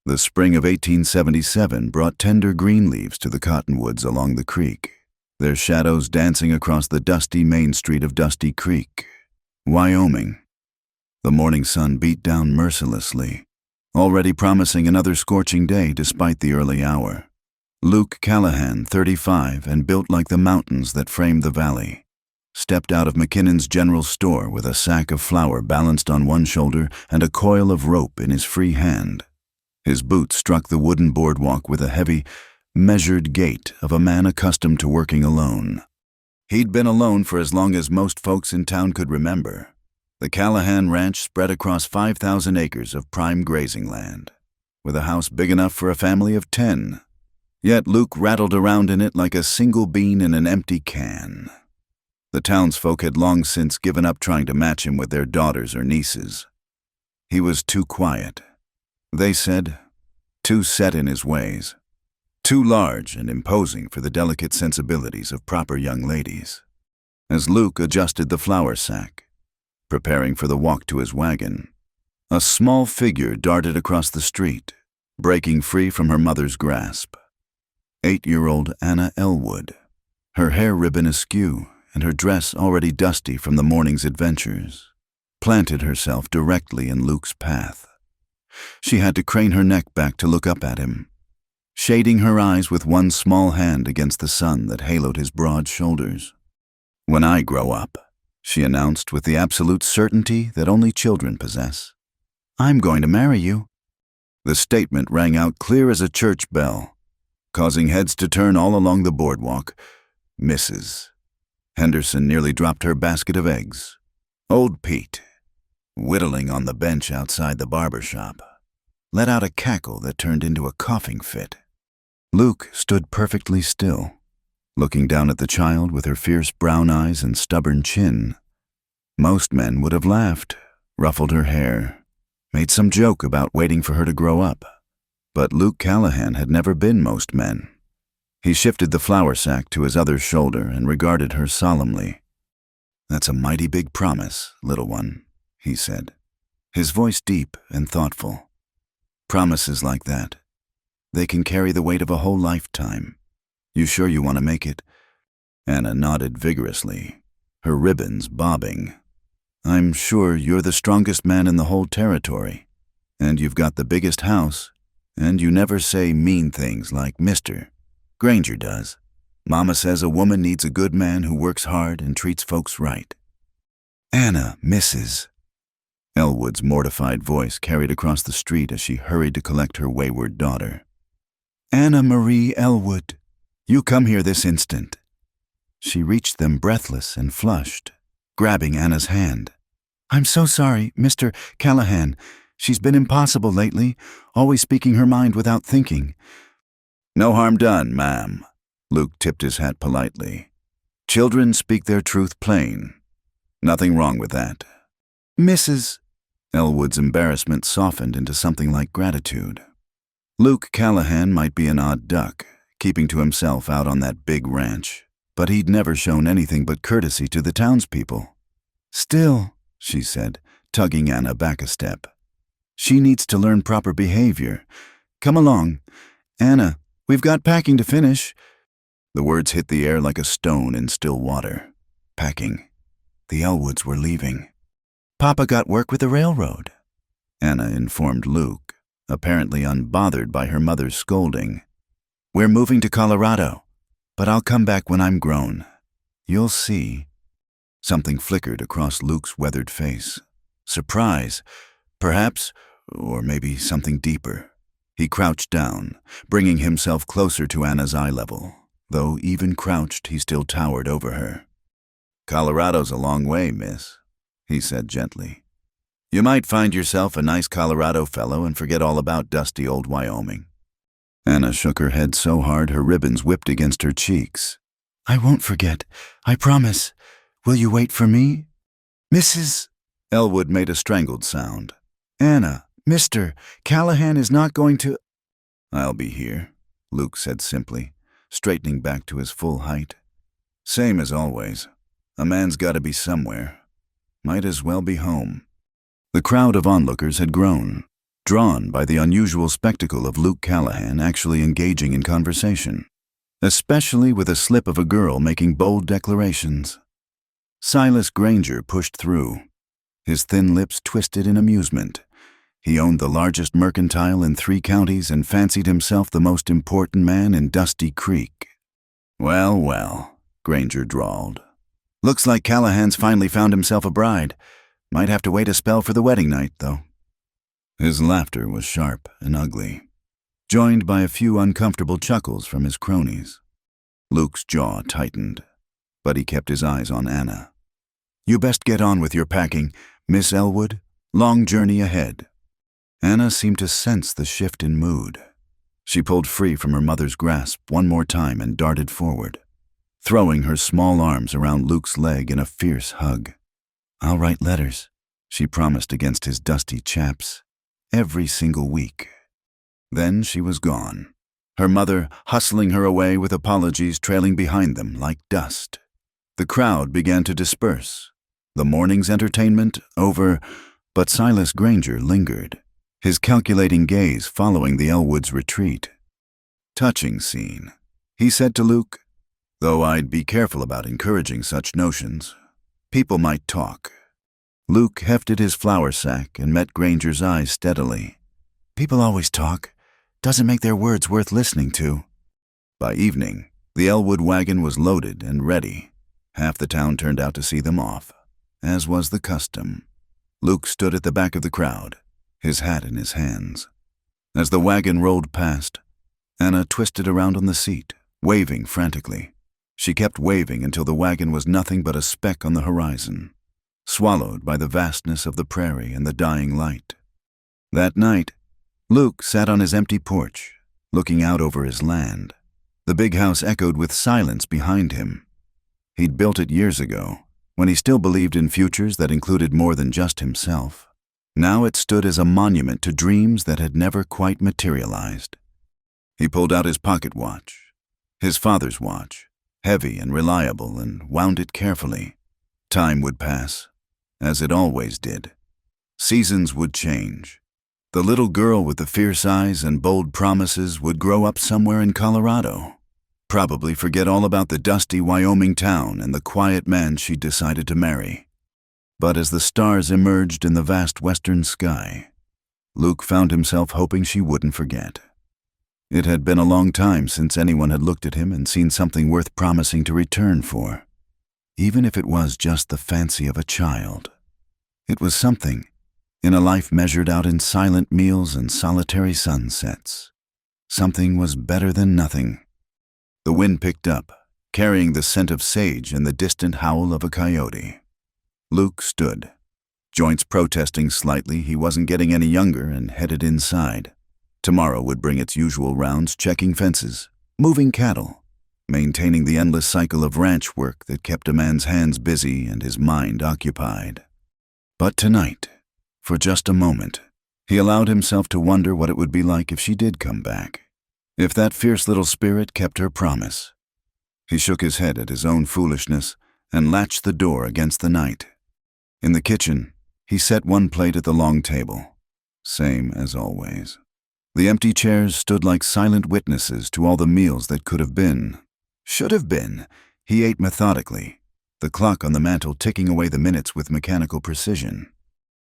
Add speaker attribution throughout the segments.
Speaker 1: The spring of 1877 brought tender green leaves to the cottonwoods along the creek, their shadows dancing across the dusty main street of Dusty Creek, Wyoming. The morning sun beat down mercilessly, already promising another scorching day despite the early hour. Luke Callahan, 35 and built like the mountains that framed the valley, stepped out of McKinnon's general store with a sack of flour balanced on one shoulder and a coil of rope in his free hand. His boots struck the wooden boardwalk with a heavy, measured gait of a man accustomed to working alone. He'd been alone for as long as most folks in town could remember. The Callahan Ranch spread across 5,000 acres of prime grazing land, with a house big enough for a family of 10. Yet Luke rattled around in it like a single bean in an empty can. The townsfolk had long since given up trying to match him with their daughters or nieces. He was too quiet. They said, too set in his ways, too large and imposing for the delicate sensibilities of proper young ladies. As Luke adjusted the flour sack, preparing for the walk to his wagon, a small figure darted across the street, breaking free from her mother's grasp. 8-year-old Anna Elwood, her hair ribbon askew and her dress already dusty from the morning's adventures, planted herself directly in Luke's path. She had to crane her neck back to look up at him, shading her eyes with one small hand against the sun that haloed his broad shoulders. "When I grow up," she announced with the absolute certainty that only children possess, "I'm going to marry you." The statement rang out clear as a church bell, causing heads to turn all along the boardwalk. Mrs. Henderson nearly dropped her basket of eggs. Old Pete, whittling on the bench outside the barber shop, let out a cackle that turned into a coughing fit. Luke stood perfectly still, looking down at the child with her fierce brown eyes and stubborn chin. Most men would have laughed, ruffled her hair, made some joke about waiting for her to grow up. But Luke Callahan had never been most men. He shifted the flour sack to his other shoulder and regarded her solemnly. "That's a mighty big promise, little one," he said, his voice deep and thoughtful. "Promises like that, they can carry the weight of a whole lifetime. You sure you want to make it?" Anna nodded vigorously, her ribbons bobbing. "I'm sure you're the strongest man in the whole territory, and you've got the biggest house, and you never say mean things like Mr. Granger does. Mama says a woman needs a good man who works hard and treats folks right." "Anna, Mrs." Elwood's mortified voice carried across the street as she hurried to collect her wayward daughter. "Anna Marie Elwood, you come here this instant." She reached them breathless and flushed, grabbing Anna's hand. "I'm so sorry, Mr. Callahan. She's been impossible lately, always speaking her mind without thinking." "No harm done, ma'am." Luke tipped his hat politely. "Children speak their truth plain. Nothing wrong with that." "Mrs." Elwood's embarrassment softened into something like gratitude. Luke Callahan might be an odd duck, keeping to himself out on that big ranch, but he'd never shown anything but courtesy to the townspeople. "Still," she said, tugging Anna back a step, "she needs to learn proper behavior. Come along. Anna, we've got packing to finish." The words hit the air like a stone in still water. Packing. The Elwoods were leaving. "Papa got work with the railroad," Anna informed Luke, apparently unbothered by her mother's scolding. "We're moving to Colorado, but I'll come back when I'm grown. You'll see." Something flickered across Luke's weathered face. Surprise, perhaps, or maybe something deeper. He crouched down, bringing himself closer to Anna's eye level, though even crouched he still towered over her. "Colorado's a long way, miss," he said gently. "You might find yourself a nice Colorado fellow and forget all about dusty old Wyoming." Anna shook her head so hard her ribbons whipped against her cheeks. "I won't forget, I promise. Will you wait for me?" "Mrs." Elwood made a strangled sound. "Anna, Mr. Callahan is not going to—" "I'll be here," Luke said simply, straightening back to his full height. "Same as always. A man's got to be somewhere. Might as well be home." The crowd of onlookers had grown. drawn by the unusual spectacle of Luke Callahan actually engaging in conversation, especially with a slip of a girl making bold declarations. Silas Granger pushed through, his thin lips twisted in amusement. He owned the largest mercantile in 3 counties and fancied himself the most important man in Dusty Creek. "Well, well," Granger drawled. "Looks like Callahan's finally found himself a bride. Might have to wait a spell for the wedding night, though." His laughter was sharp and ugly, joined by a few uncomfortable chuckles from his cronies. Luke's jaw tightened, but he kept his eyes on Anna. "You best get on with your packing, Miss Elwood. Long journey ahead." Anna seemed to sense the shift in mood. She pulled free from her mother's grasp one more time and darted forward, throwing her small arms around Luke's leg in a fierce hug. "I'll write letters," she promised against his dusty chaps, "every single week." Then she was gone, her mother hustling her away with apologies trailing behind them like dust. The crowd began to disperse, the morning's entertainment over, but Silas Granger lingered, his calculating gaze following the Elwoods' retreat. "Touching scene," he said to Luke, "though I'd be careful about encouraging such notions. People might talk." Luke hefted his flour sack and met Granger's eyes steadily. "People always talk. Doesn't make their words worth listening to." By evening, the Elwood wagon was loaded and ready. Half the town turned out to see them off, as was the custom. Luke stood at the back of the crowd, his hat in his hands. As the wagon rolled past, Anna twisted around on the seat, waving frantically. She kept waving until the wagon was nothing but a speck on the horizon, swallowed by the vastness of the prairie and the dying light. That night, Luke sat on his empty porch, looking out over his land. The big house echoed with silence behind him. He'd built it years ago, when he still believed in futures that included more than just himself. Now it stood as a monument to dreams that had never quite materialized. He pulled out his pocket watch, his father's watch, heavy and reliable, and wound it carefully. Time would pass, as it always did. Seasons would change. The little girl with the fierce eyes and bold promises would grow up somewhere in Colorado, probably forget all about the dusty Wyoming town and the quiet man she'd decided to marry. But as the stars emerged in the vast western sky, Luke found himself hoping she wouldn't forget. It had been a long time since anyone had looked at him and seen something worth promising to return for, even if it was just the fancy of a child. It was something, in a life measured out in silent meals and solitary sunsets. Something was better than nothing. The wind picked up, carrying the scent of sage and the distant howl of a coyote. Luke stood, joints protesting slightly he wasn't getting any younger, and headed inside. Tomorrow would bring its usual rounds, checking fences, moving cattle, maintaining the endless cycle of ranch work that kept a man's hands busy and his mind occupied. But tonight, for just a moment, he allowed himself to wonder what it would be like if she did come back, if that fierce little spirit kept her promise. He shook his head at his own foolishness and latched the door against the night. In the kitchen, he set one plate at the long table, same as always. The empty chairs stood like silent witnesses to all the meals that could have been, should have been. He ate methodically, the clock on the mantel ticking away the minutes with mechanical precision.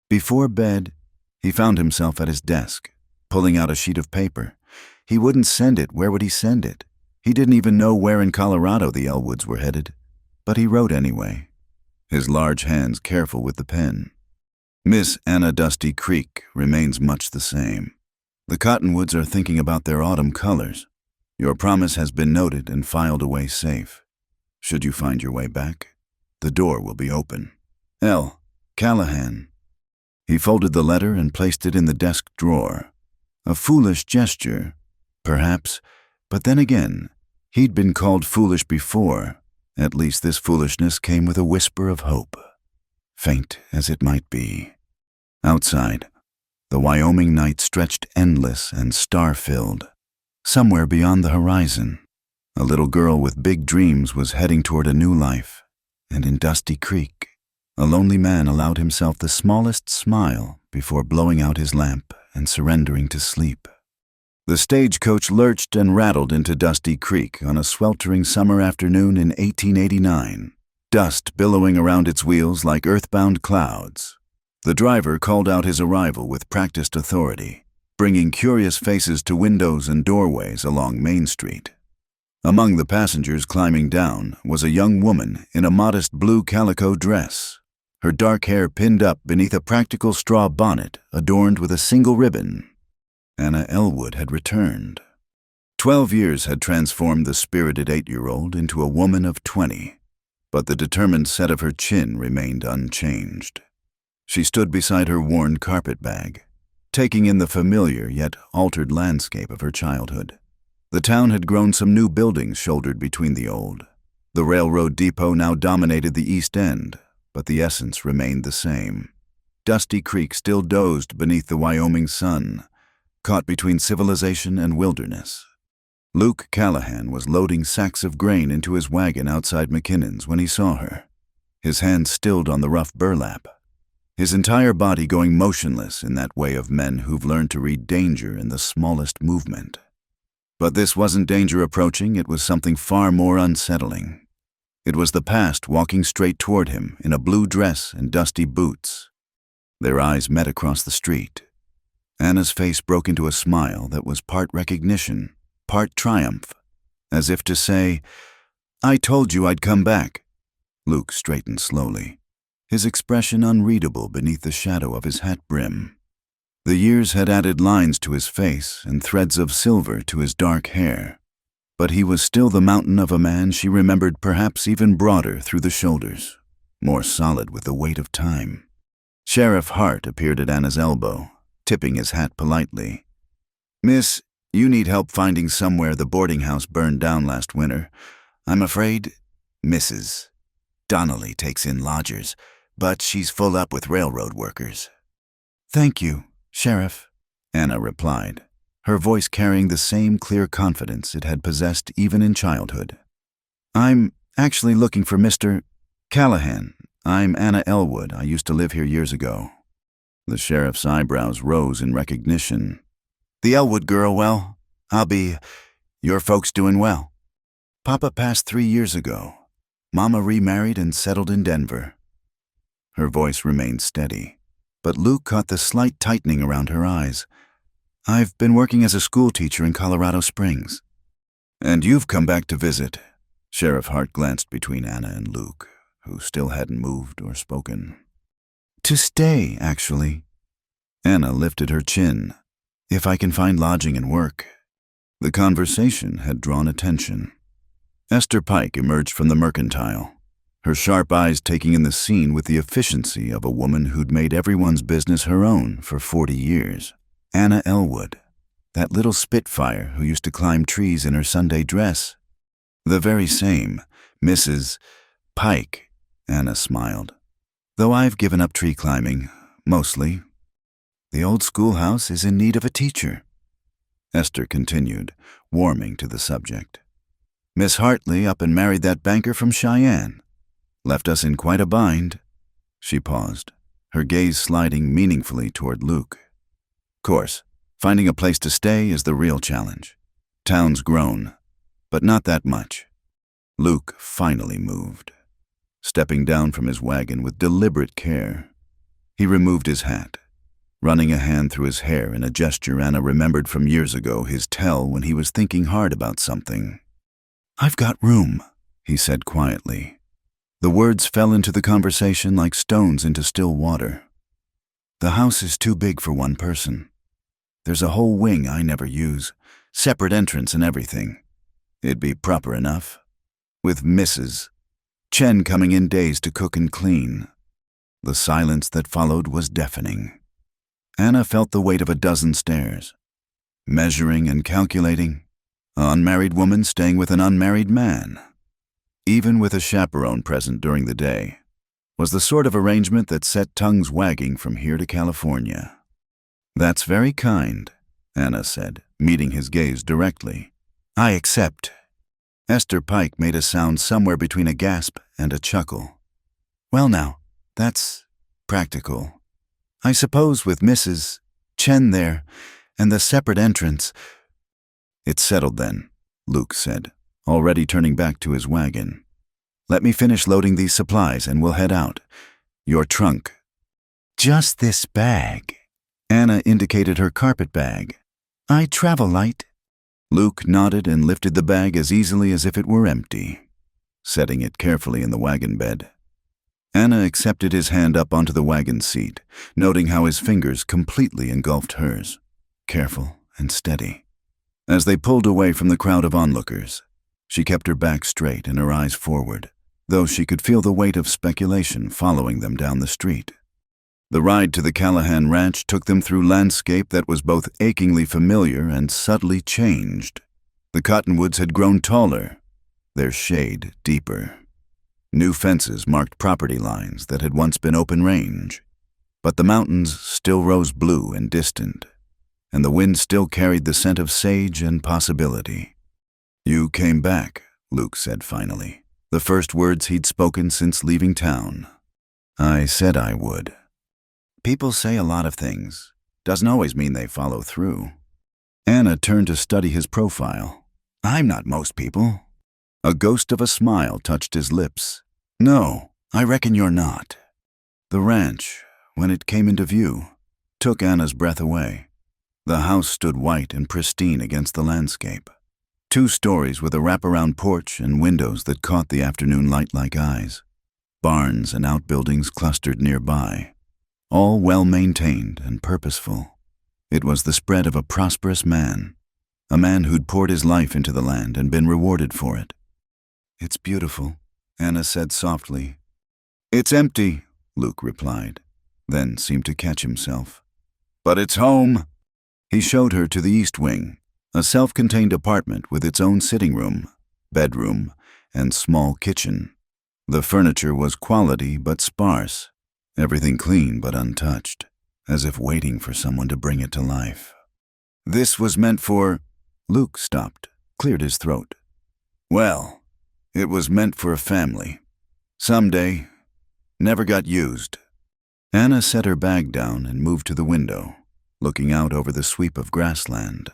Speaker 1: Before bed, he found himself at his desk, pulling out a sheet of paper. He wouldn't send it. Where would he send it? He didn't even know where in Colorado the Elwoods were headed, but he wrote anyway, his large hands careful with the pen. Miss Anna Dusty Creek remains much the same. The Cottonwoods are thinking about their autumn colors. Your promise has been noted and filed away safe. Should you find your way back, the door will be open. L. Callahan. He folded the letter and placed it in the desk drawer. A foolish gesture, perhaps, but then again, he'd been called foolish before. At least this foolishness came with a whisper of hope, faint as it might be. Outside, the Wyoming night stretched endless and star-filled. Somewhere beyond the horizon, a little girl with big dreams was heading toward a new life, and in Dusty Creek, a lonely man allowed himself the smallest smile before blowing out his lamp and surrendering to sleep. The stagecoach lurched and rattled into Dusty Creek on a sweltering summer afternoon in 1889, dust billowing around its wheels like earthbound clouds. The driver called out his arrival with practiced authority, bringing curious faces to windows and doorways along Main Street. Among the passengers climbing down was a young woman in a modest blue calico dress, her dark hair pinned up beneath a practical straw bonnet adorned with a single ribbon. Anna Elwood had returned. 12 years had transformed the spirited 8-year-old into a woman of 20, but the determined set of her chin remained unchanged. She stood beside her worn carpet bag, taking in the familiar yet altered landscape of her childhood. The town had grown some new buildings shouldered between the old. The railroad depot now dominated the East End, but the essence remained the same. Dusty Creek still dozed beneath the Wyoming sun, caught between civilization and wilderness. Luke Callahan was loading sacks of grain into his wagon outside McKinnon's when he saw her, his hands stilled on the rough burlap, his entire body going motionless in that way of men who've learned to read danger in the smallest movement. But this wasn't danger approaching, it was something far more unsettling. It was the past walking straight toward him in a blue dress and dusty boots. Their eyes met across the street. Anna's face broke into a smile that was part recognition, part triumph, as if to say, "I told you I'd come back." Luke straightened slowly, his expression unreadable beneath the shadow of his hat brim. The years had added lines to his face and threads of silver to his dark hair, but he was still the mountain of a man she remembered, perhaps even broader through the shoulders, more solid with the weight of time. Sheriff Hart appeared at Anna's elbow, tipping his hat politely. "Miss, you need help finding somewhere the boarding house burned down last winter. I'm afraid Mrs. Donnelly takes in lodgers, but she's full up with railroad workers." "Thank you, Sheriff," Anna replied, her voice carrying the same clear confidence it had possessed even in childhood. "I'm actually looking for Mr. Callahan. I'm Anna Elwood. I used to live here years ago." The sheriff's eyebrows rose in recognition. "The Elwood girl, well, I'll be. Your folks doing well?" "Papa passed 3 years ago. Mama remarried and settled in Denver." Her voice remained steady, but Luke caught the slight tightening around her eyes. "I've been working as a school teacher in Colorado Springs." "And you've come back to visit." Sheriff Hart glanced between Anna and Luke, who still hadn't moved or spoken. "To stay, actually." Anna lifted her chin. "If I can find lodging and work." The conversation had drawn attention. Esther Pike emerged from the mercantile, her sharp eyes taking in the scene with the efficiency of a woman who'd made everyone's business her own for 40 years. Anna Elwood, that little spitfire who used to climb trees in her Sunday dress. The very same, Mrs. Pike, Anna smiled. "Though I've given up tree climbing, mostly. The old schoolhouse is in need of a teacher." Esther continued, warming to the subject. "Miss Hartley up and married that banker from Cheyenne. Left us in quite a bind." She paused, her gaze sliding meaningfully toward Luke. "Course, finding a place to stay is the real challenge. Town's grown, but not that much." Luke finally moved, stepping down from his wagon with deliberate care. He removed his hat, running a hand through his hair in a gesture Anna remembered from years ago, his tell when he was thinking hard about something. "I've got room," he said quietly. The words fell into the conversation like stones into still water. "The house is too big for one person. There's a whole wing I never use, separate entrance and everything. It'd be proper enough. With Mrs. Chen coming in days to cook and clean." The silence that followed was deafening. Anna felt the weight of a dozen stares. Measuring and calculating. An unmarried woman staying with an unmarried man, even with a chaperone present during the day, was the sort of arrangement that set tongues wagging from here to California. "That's very kind," Anna said, meeting his gaze directly. "I accept." Esther Pike made a sound somewhere between a gasp and a chuckle. "Well now, that's practical. I suppose with Mrs. Chen there, and the separate entrance. It's settled then, Luke said, already turning back to his wagon. Let me finish loading these supplies and we'll head out. Your trunk. Just this bag. Anna indicated her carpet bag. I travel light. Luke nodded and lifted the bag as easily as if it were empty, setting it carefully in the wagon bed. Anna accepted his hand up onto the wagon seat, noting how his fingers completely engulfed hers, careful and steady. As they pulled away from the crowd of onlookers, she kept her back straight and her eyes forward, though she could feel the weight of speculation following them down the street. The ride to the Callahan Ranch took them through landscape that was both achingly familiar and subtly changed. The cottonwoods had grown taller, their shade deeper. New fences marked property lines that had once been open range, but the mountains still rose blue and distant, and the wind still carried the scent of sage and possibility. You came back, Luke said finally, the first words he'd spoken since leaving town. I said I would. People say a lot of things. Doesn't always mean they follow through. Anna turned to study his profile. I'm not most people. A ghost of a smile touched his lips. No, I reckon you're not. The ranch, when it came into view, took Anna's breath away. The house stood white and pristine against the landscape. 2 stories with a wraparound porch and windows that caught the afternoon light like eyes. Barns and outbuildings clustered nearby, all well-maintained and purposeful. It was the spread of a prosperous man, a man who'd poured his life into the land and been rewarded for it. It's beautiful, Anna said softly. It's empty, Luke replied, then seemed to catch himself. But it's home. He showed her to the east wing, a self-contained apartment with its own sitting room, bedroom, and small kitchen. The furniture was quality but sparse, everything clean but untouched, as if waiting for someone to bring it to life. This was meant for... Luke stopped, cleared his throat. Well, it was meant for a family. Someday. Never got used. Anna set her bag down and moved to the window, looking out over the sweep of grassland.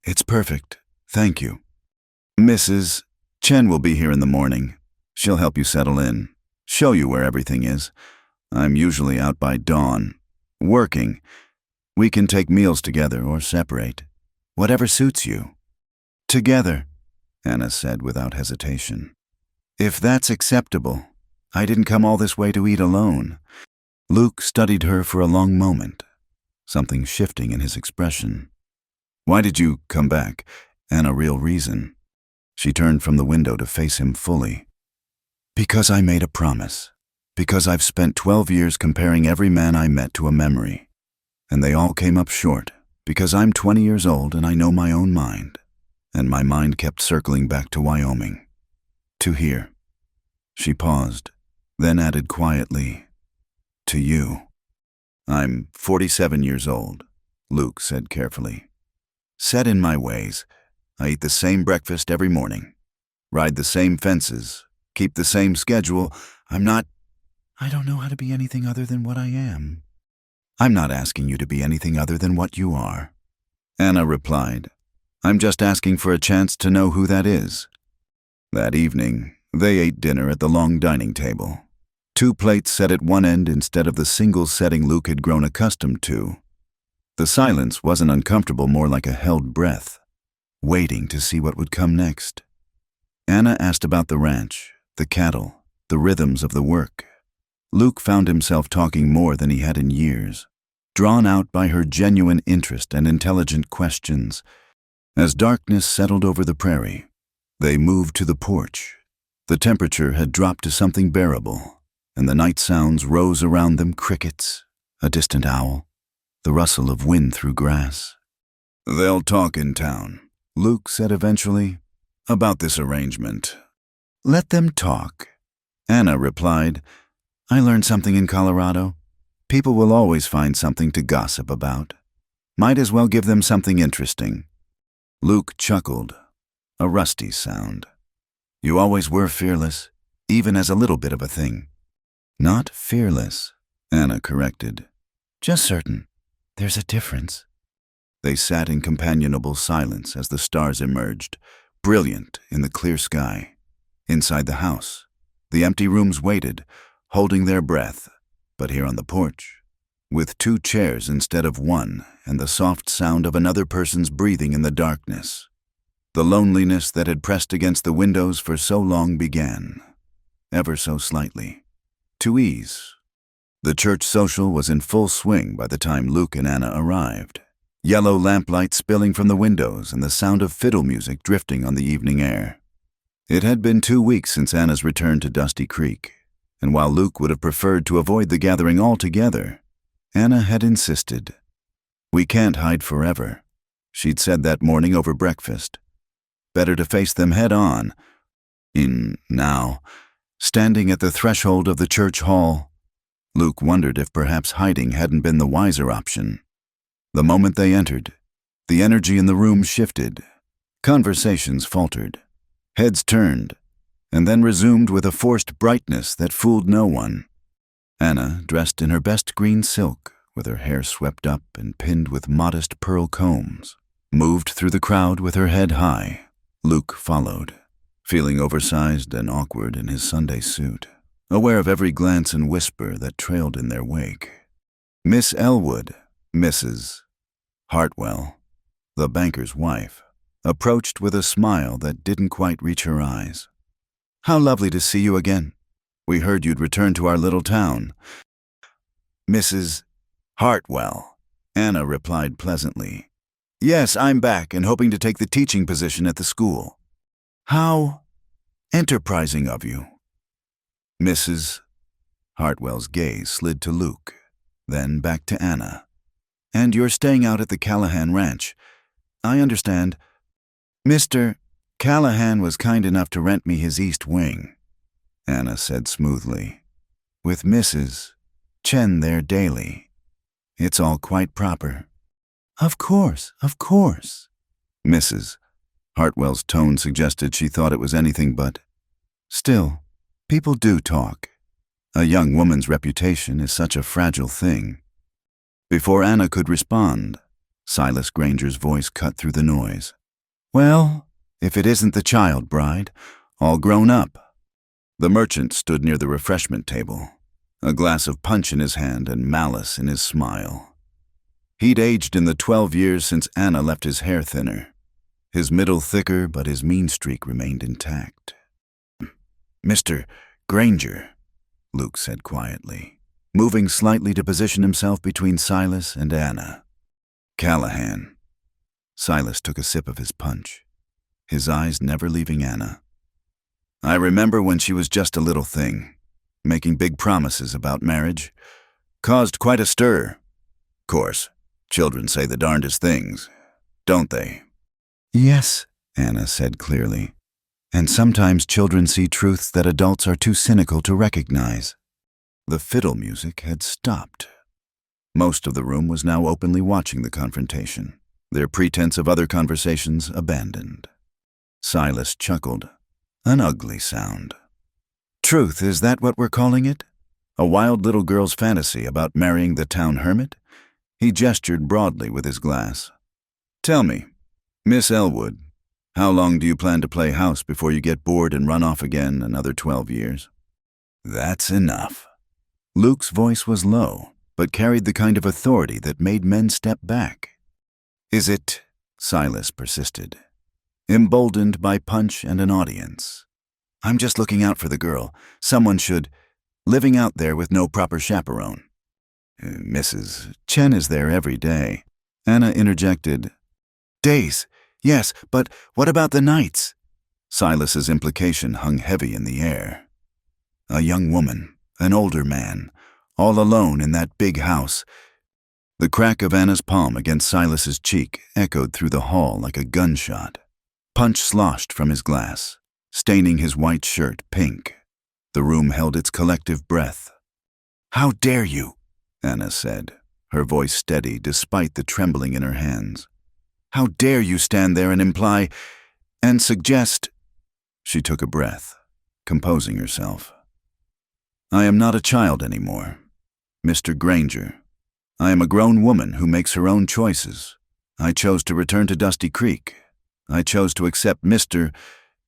Speaker 1: It's perfect, thank you. Mrs. Chen will be here in the morning. She'll help you settle in, show you where everything is. I'm usually out by dawn, working. We can take meals together or separate. Whatever suits you. Together, Anna said without hesitation. If that's acceptable. I didn't come all this way to eat alone. Luke studied her for a long moment, something shifting in his expression. Why did you come back? And a real reason. She turned from the window to face him fully. Because I made a promise. Because I've spent 12 years comparing every man I met to a memory. And they all came up short. Because I'm 20 years old and I know my own mind. And my mind kept circling back to Wyoming. To here. She paused, then added quietly, to you. I'm 47 years old, Luke said carefully. Set in my ways, I eat the same breakfast every morning, ride the same fences, keep the same schedule. I don't know how to be anything other than what I am. I'm not asking you to be anything other than what you are. Anna replied, I'm just asking for a chance to know who that is. That evening, they ate dinner at the long dining table. 2 plates set at one end instead of the single setting Luke had grown accustomed to. The silence wasn't uncomfortable, more like a held breath, waiting to see what would come next. Anna asked about the ranch, the cattle, the rhythms of the work. Luke found himself talking more than he had in years, drawn out by her genuine interest and intelligent questions. As darkness settled over the prairie, they moved to the porch. The temperature had dropped to something bearable, and the night sounds rose around them: crickets, a distant owl, the rustle of wind through grass. They'll talk in town, Luke said eventually, about this arrangement. Let them talk. Anna replied, I learned something in Colorado. People will always find something to gossip about. Might as well give them something interesting. Luke chuckled, a rusty sound. You always were fearless, even as a little bit of a thing. Not fearless, Anna corrected. Just certain. There's a difference. They sat in companionable silence as the stars emerged, brilliant in the clear sky. Inside the house, the empty rooms waited, holding their breath. But here on the porch, with 2 chairs instead of 1 and the soft sound of another person's breathing in the darkness, the loneliness that had pressed against the windows for so long began, ever so slightly, to ease. The church social was in full swing by the time Luke and Anna arrived. Yellow lamplight spilling from the windows and the sound of fiddle music drifting on the evening air. It had been 2 weeks since Anna's return to Dusty Creek, and while Luke would have preferred to avoid the gathering altogether, Anna had insisted. "We can't hide forever," she'd said that morning over breakfast. "Better to face them head on." Now, standing at the threshold of the church hall, Luke wondered if perhaps hiding hadn't been the wiser option. The moment they entered, the energy in the room shifted. Conversations faltered. Heads turned, and then resumed with a forced brightness that fooled no one. Anna, dressed in her best green silk, with her hair swept up and pinned with modest pearl combs, moved through the crowd with her head high. Luke followed, feeling oversized and awkward in his Sunday suit, aware of every glance and whisper that trailed in their wake. Miss Elwood, Mrs. Hartwell, the banker's wife, approached with a smile that didn't quite reach her eyes. "How lovely to see you again. We heard you'd returned to our little town." "Mrs. Hartwell," Anna replied pleasantly. "Yes, I'm back and hoping to take the teaching position at the school." "How enterprising of you." Mrs. Hartwell's gaze slid to Luke, then back to Anna. "And you're staying out at the Callahan Ranch. I understand. Mr. Callahan was kind enough to rent me his east wing," Anna said smoothly. "With Mrs. Chen there daily. It's all quite proper." Of course. Mrs. Hartwell's tone suggested she thought it was anything but. "Still, people do talk. A young woman's reputation is such a fragile thing." Before Anna could respond, Silas Granger's voice cut through the noise. "Well, if it isn't the child bride, all grown up." The merchant stood near the refreshment table, a glass of punch in his hand and malice in his smile. He'd aged in the 12 years since Anna left his hair thinner. His middle thicker, but his mean streak remained intact. "Mr. Granger," Luke said quietly, moving slightly to position himself between Silas and Anna. "Callahan." Silas took a sip of his punch, his eyes never leaving Anna. "I remember when she was just a little thing, making big promises about marriage. Caused quite a stir. Course, children say the darndest things, don't they?" "Yes," Anna said clearly. "And sometimes children see truths that adults are too cynical to recognize." The fiddle music had stopped. Most of the room was now openly watching the confrontation, their pretense of other conversations abandoned. Silas chuckled, an ugly sound. "Truth, is that what we're calling it? A wild little girl's fantasy about marrying the town hermit?" He gestured broadly with his glass. "Tell me, Miss Elwood, how long do you plan to play house before you get bored and run off again another 12 years? "That's enough." Luke's voice was low, but carried the kind of authority that made men step back. "Is it?" Silas persisted, emboldened by punch and an audience. "I'm just looking out for the girl. Someone should. Living out there with no proper chaperone." "Mrs. Chen is there every day." Anna interjected. "Days, yes, but what about the nights?" Silas's implication hung heavy in the air. A young woman, an older man, all alone in that big house. The crack of Anna's palm against Silas's cheek echoed through the hall like a gunshot. Punch sloshed from his glass, staining his white shirt pink. The room held its collective breath. "How dare you?" Anna said, her voice steady despite the trembling in her hands. "How dare you stand there and imply and suggest—" She took a breath, composing herself. "I am not a child anymore, Mr. Granger. I am a grown woman who makes her own choices. I chose to return to Dusty Creek. I chose to accept Mr.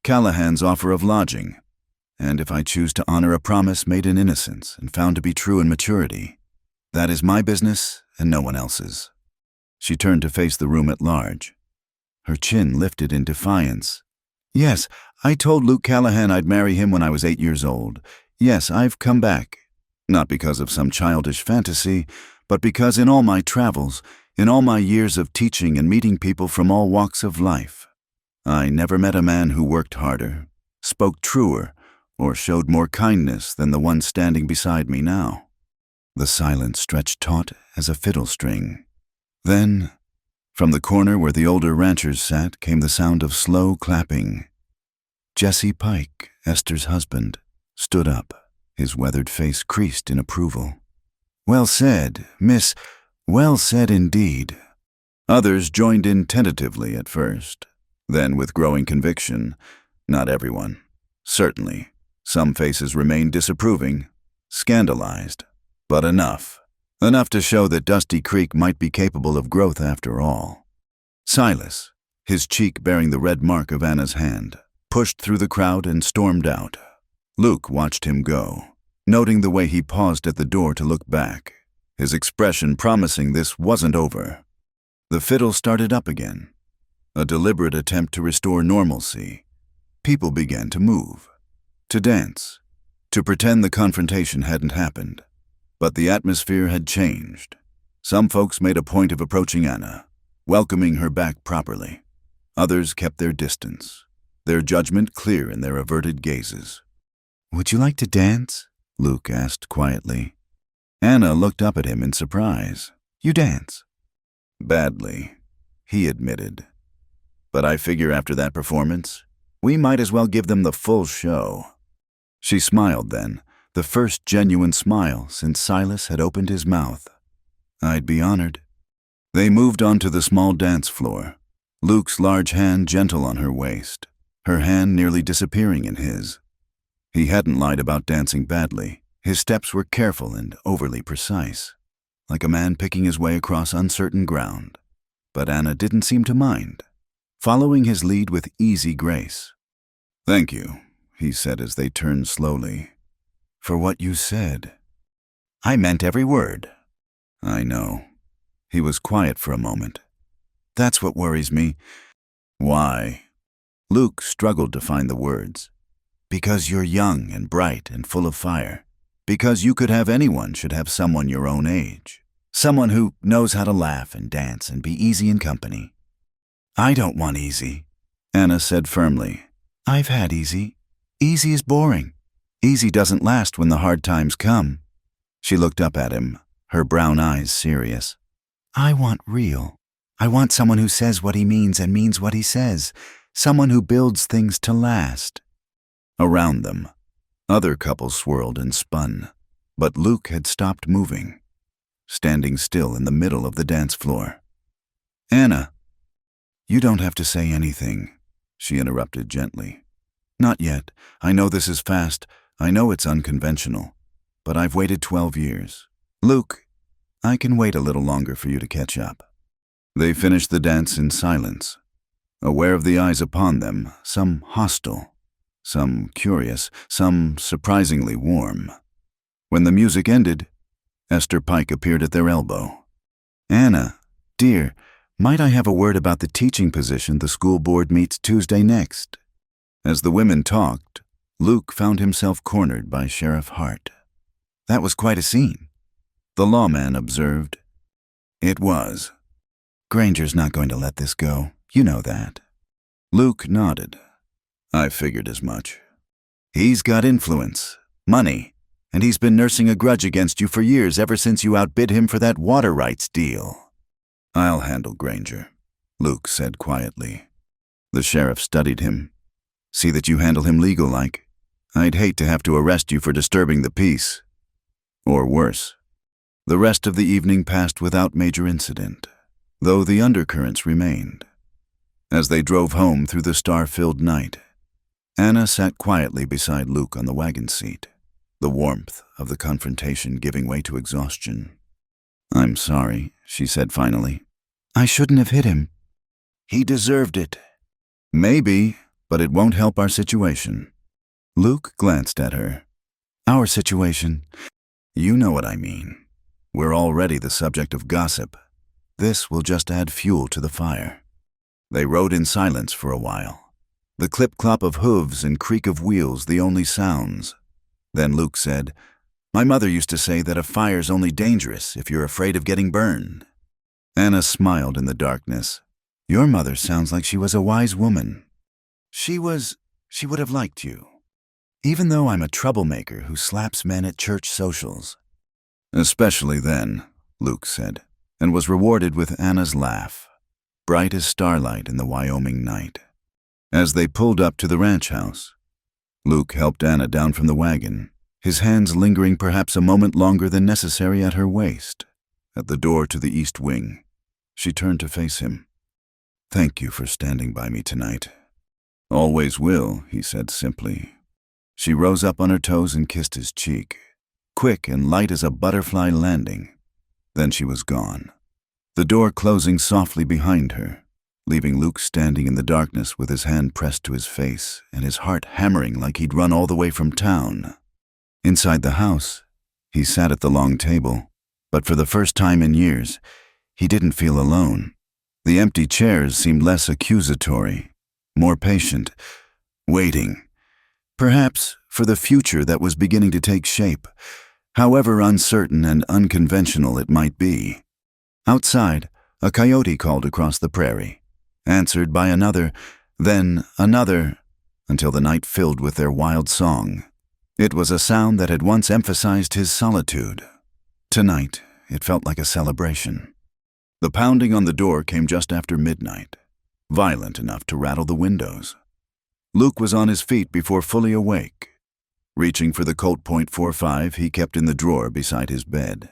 Speaker 1: Callahan's offer of lodging. And if I choose to honor a promise made in innocence and found to be true in maturity, that is my business and no one else's. She turned to face the room at large. Her chin lifted in defiance. Yes, I told Luke Callahan I'd marry him when I was 8 years old. Yes, I've come back. Not because of some childish fantasy, but because in all my travels, in all my years of teaching and meeting people from all walks of life, I never met a man who worked harder, spoke truer, or showed more kindness than the one standing beside me now. The silence stretched taut as a fiddle string. Then, from the corner where the older ranchers sat, came the sound of slow clapping. Jesse Pike, Esther's husband, stood up, his weathered face creased in approval. Well said, miss. Well said indeed. Others joined in tentatively at first, then with growing conviction. Not everyone. Certainly. Some faces remained disapproving, scandalized, but enough. Enough to show that Dusty Creek might be capable of growth after all. Silas, his cheek bearing the red mark of Anna's hand, pushed through the crowd and stormed out. Luke watched him go, noting the way he paused at the door to look back, his expression promising this wasn't over. The fiddle started up again, a deliberate attempt to restore normalcy. People began to move, to dance, to pretend the confrontation hadn't happened. But the atmosphere had changed. Some folks made a point of approaching Anna, welcoming her back properly. Others kept their distance, their judgment clear in their averted gazes. Would you like to dance? Luke asked quietly. Anna looked up at him in surprise. You dance? Badly, he admitted. But I figure after that performance, we might as well give them the full show. She smiled then, the first genuine smile since Silas had opened his mouth. I'd be honored. They moved on to the small dance floor, Luke's large hand gentle on her waist, her hand nearly disappearing in his. He hadn't lied about dancing badly. His steps were careful and overly precise, like a man picking his way across uncertain ground. But Anna didn't seem to mind, following his lead with easy grace. Thank you, he said as they turned slowly. For what you said. I meant every word. I know. He was quiet for a moment. That's what worries me. Why? Luke struggled to find the words. Because you're young and bright and full of fire. Because you could have anyone should have someone your own age. Someone who knows how to laugh and dance and be easy in company. I don't want easy, Anna said firmly. I've had easy. Easy is boring. Easy doesn't last when the hard times come. She looked up at him, her brown eyes serious. I want real. I want someone who says what he means and means what he says. Someone who builds things to last. Around them, other couples swirled and spun, but Luke had stopped moving, standing still in the middle of the dance floor. Anna, you don't have to say anything, she interrupted gently. Not yet. I know this is fast. I know it's unconventional, but I've waited 12 years. Luke, I can wait a little longer for you to catch up. They finished the dance in silence, aware of the eyes upon them, some hostile, some curious, some surprisingly warm. When the music ended, Esther Pike appeared at their elbow. Anna, dear, might I have a word about the teaching position the school board meets Tuesday next? As the women talked, Luke found himself cornered by Sheriff Hart. That was quite a scene, the lawman observed. It was. Granger's not going to let this go. You know that. Luke nodded. I figured as much. He's got influence, money, and he's been nursing a grudge against you for years ever since you outbid him for that water rights deal. I'll handle Granger, Luke said quietly. The sheriff studied him. See that you handle him legal-like. I'd hate to have to arrest you for disturbing the peace. Or worse. The rest of the evening passed without major incident, though the undercurrents remained. As they drove home through the star-filled night, Anna sat quietly beside Luke on the wagon seat, the warmth of the confrontation giving way to exhaustion. I'm sorry, she said finally. I shouldn't have hit him. He deserved it. Maybe, but it won't help our situation. Luke glanced at her. Our situation? You know what I mean. We're already the subject of gossip. This will just add fuel to the fire. They rode in silence for a while. The clip-clop of hooves and creak of wheels the only sounds. Then Luke said, "My mother used to say that a fire's only dangerous if you're afraid of getting burned." Anna smiled in the darkness. Your mother sounds like she was a wise woman. She would have liked you. Even though I'm a troublemaker who slaps men at church socials. Especially then, Luke said, and was rewarded with Anna's laugh, bright as starlight in the Wyoming night. As they pulled up to the ranch house, Luke helped Anna down from the wagon, his hands lingering perhaps a moment longer than necessary at her waist. At the door to the east wing, she turned to face him. "Thank you for standing by me tonight." "Always will," he said simply. She rose up on her toes and kissed his cheek, quick and light as a butterfly landing. Then she was gone, the door closing softly behind her, leaving Luke standing in the darkness with his hand pressed to his face and his heart hammering like he'd run all the way from town. Inside the house, he sat at the long table, but for the first time in years, he didn't feel alone. The empty chairs seemed less accusatory, more patient, waiting, perhaps for the future that was beginning to take shape, however uncertain and unconventional it might be. Outside, a coyote called across the prairie, answered by another, then another, until the night filled with their wild song. It was a sound that had once emphasized his solitude. Tonight, it felt like a celebration. The pounding on the door came just after midnight, violent enough to rattle the windows. Luke was on his feet before fully awake. Reaching for the Colt .45 he kept in the drawer beside his bed.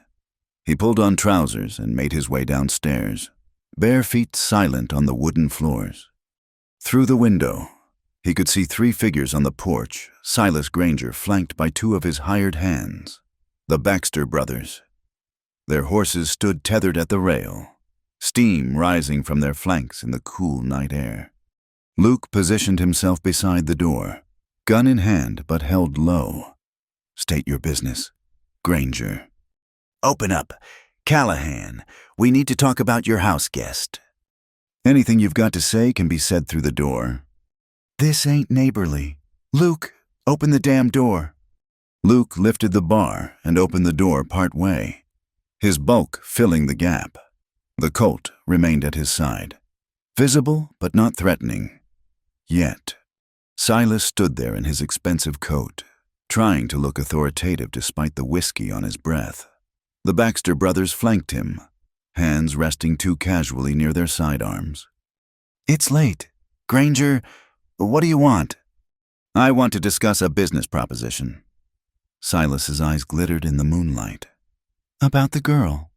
Speaker 1: He pulled on trousers and made his way downstairs, bare feet silent on the wooden floors. Through the window, he could see 3 figures on the porch, Silas Granger flanked by 2 of his hired hands, the Baxter brothers. Their horses stood tethered at the rail, steam rising from their flanks in the cool night air. Luke positioned himself beside the door, gun in hand but held low. "State your business." Granger. "Open up. Callahan, we need to talk about your house guest." "Anything you've got to say can be said through the door." "This ain't neighborly. Luke, open the damn door." Luke lifted the bar and opened the door part way, his bulk filling the gap. The Colt remained at his side, visible but not threatening. Yet, Silas stood there in his expensive coat, trying to look authoritative despite the whiskey on his breath. The Baxter brothers flanked him, hands resting too casually near their sidearms. "It's late. Granger, what do you want?" "I want to discuss a business proposition." Silas's eyes glittered in the moonlight. "About the girl?"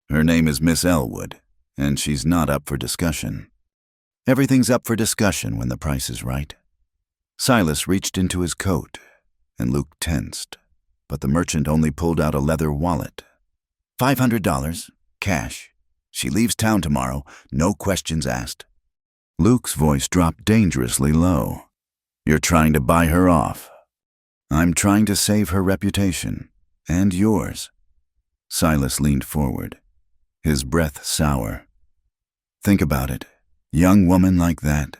Speaker 1: "Her name is Miss Elwood, and she's not up for discussion." "Everything's up for discussion when the price is right." Silas reached into his coat, and Luke tensed, but the merchant only pulled out a leather wallet. $500, cash. She leaves town tomorrow, no questions asked. Luke's voice dropped dangerously low. "You're trying to buy her off." "I'm trying to save her reputation, and yours." Silas leaned forward, his breath sour. "Think about it. Young woman like that.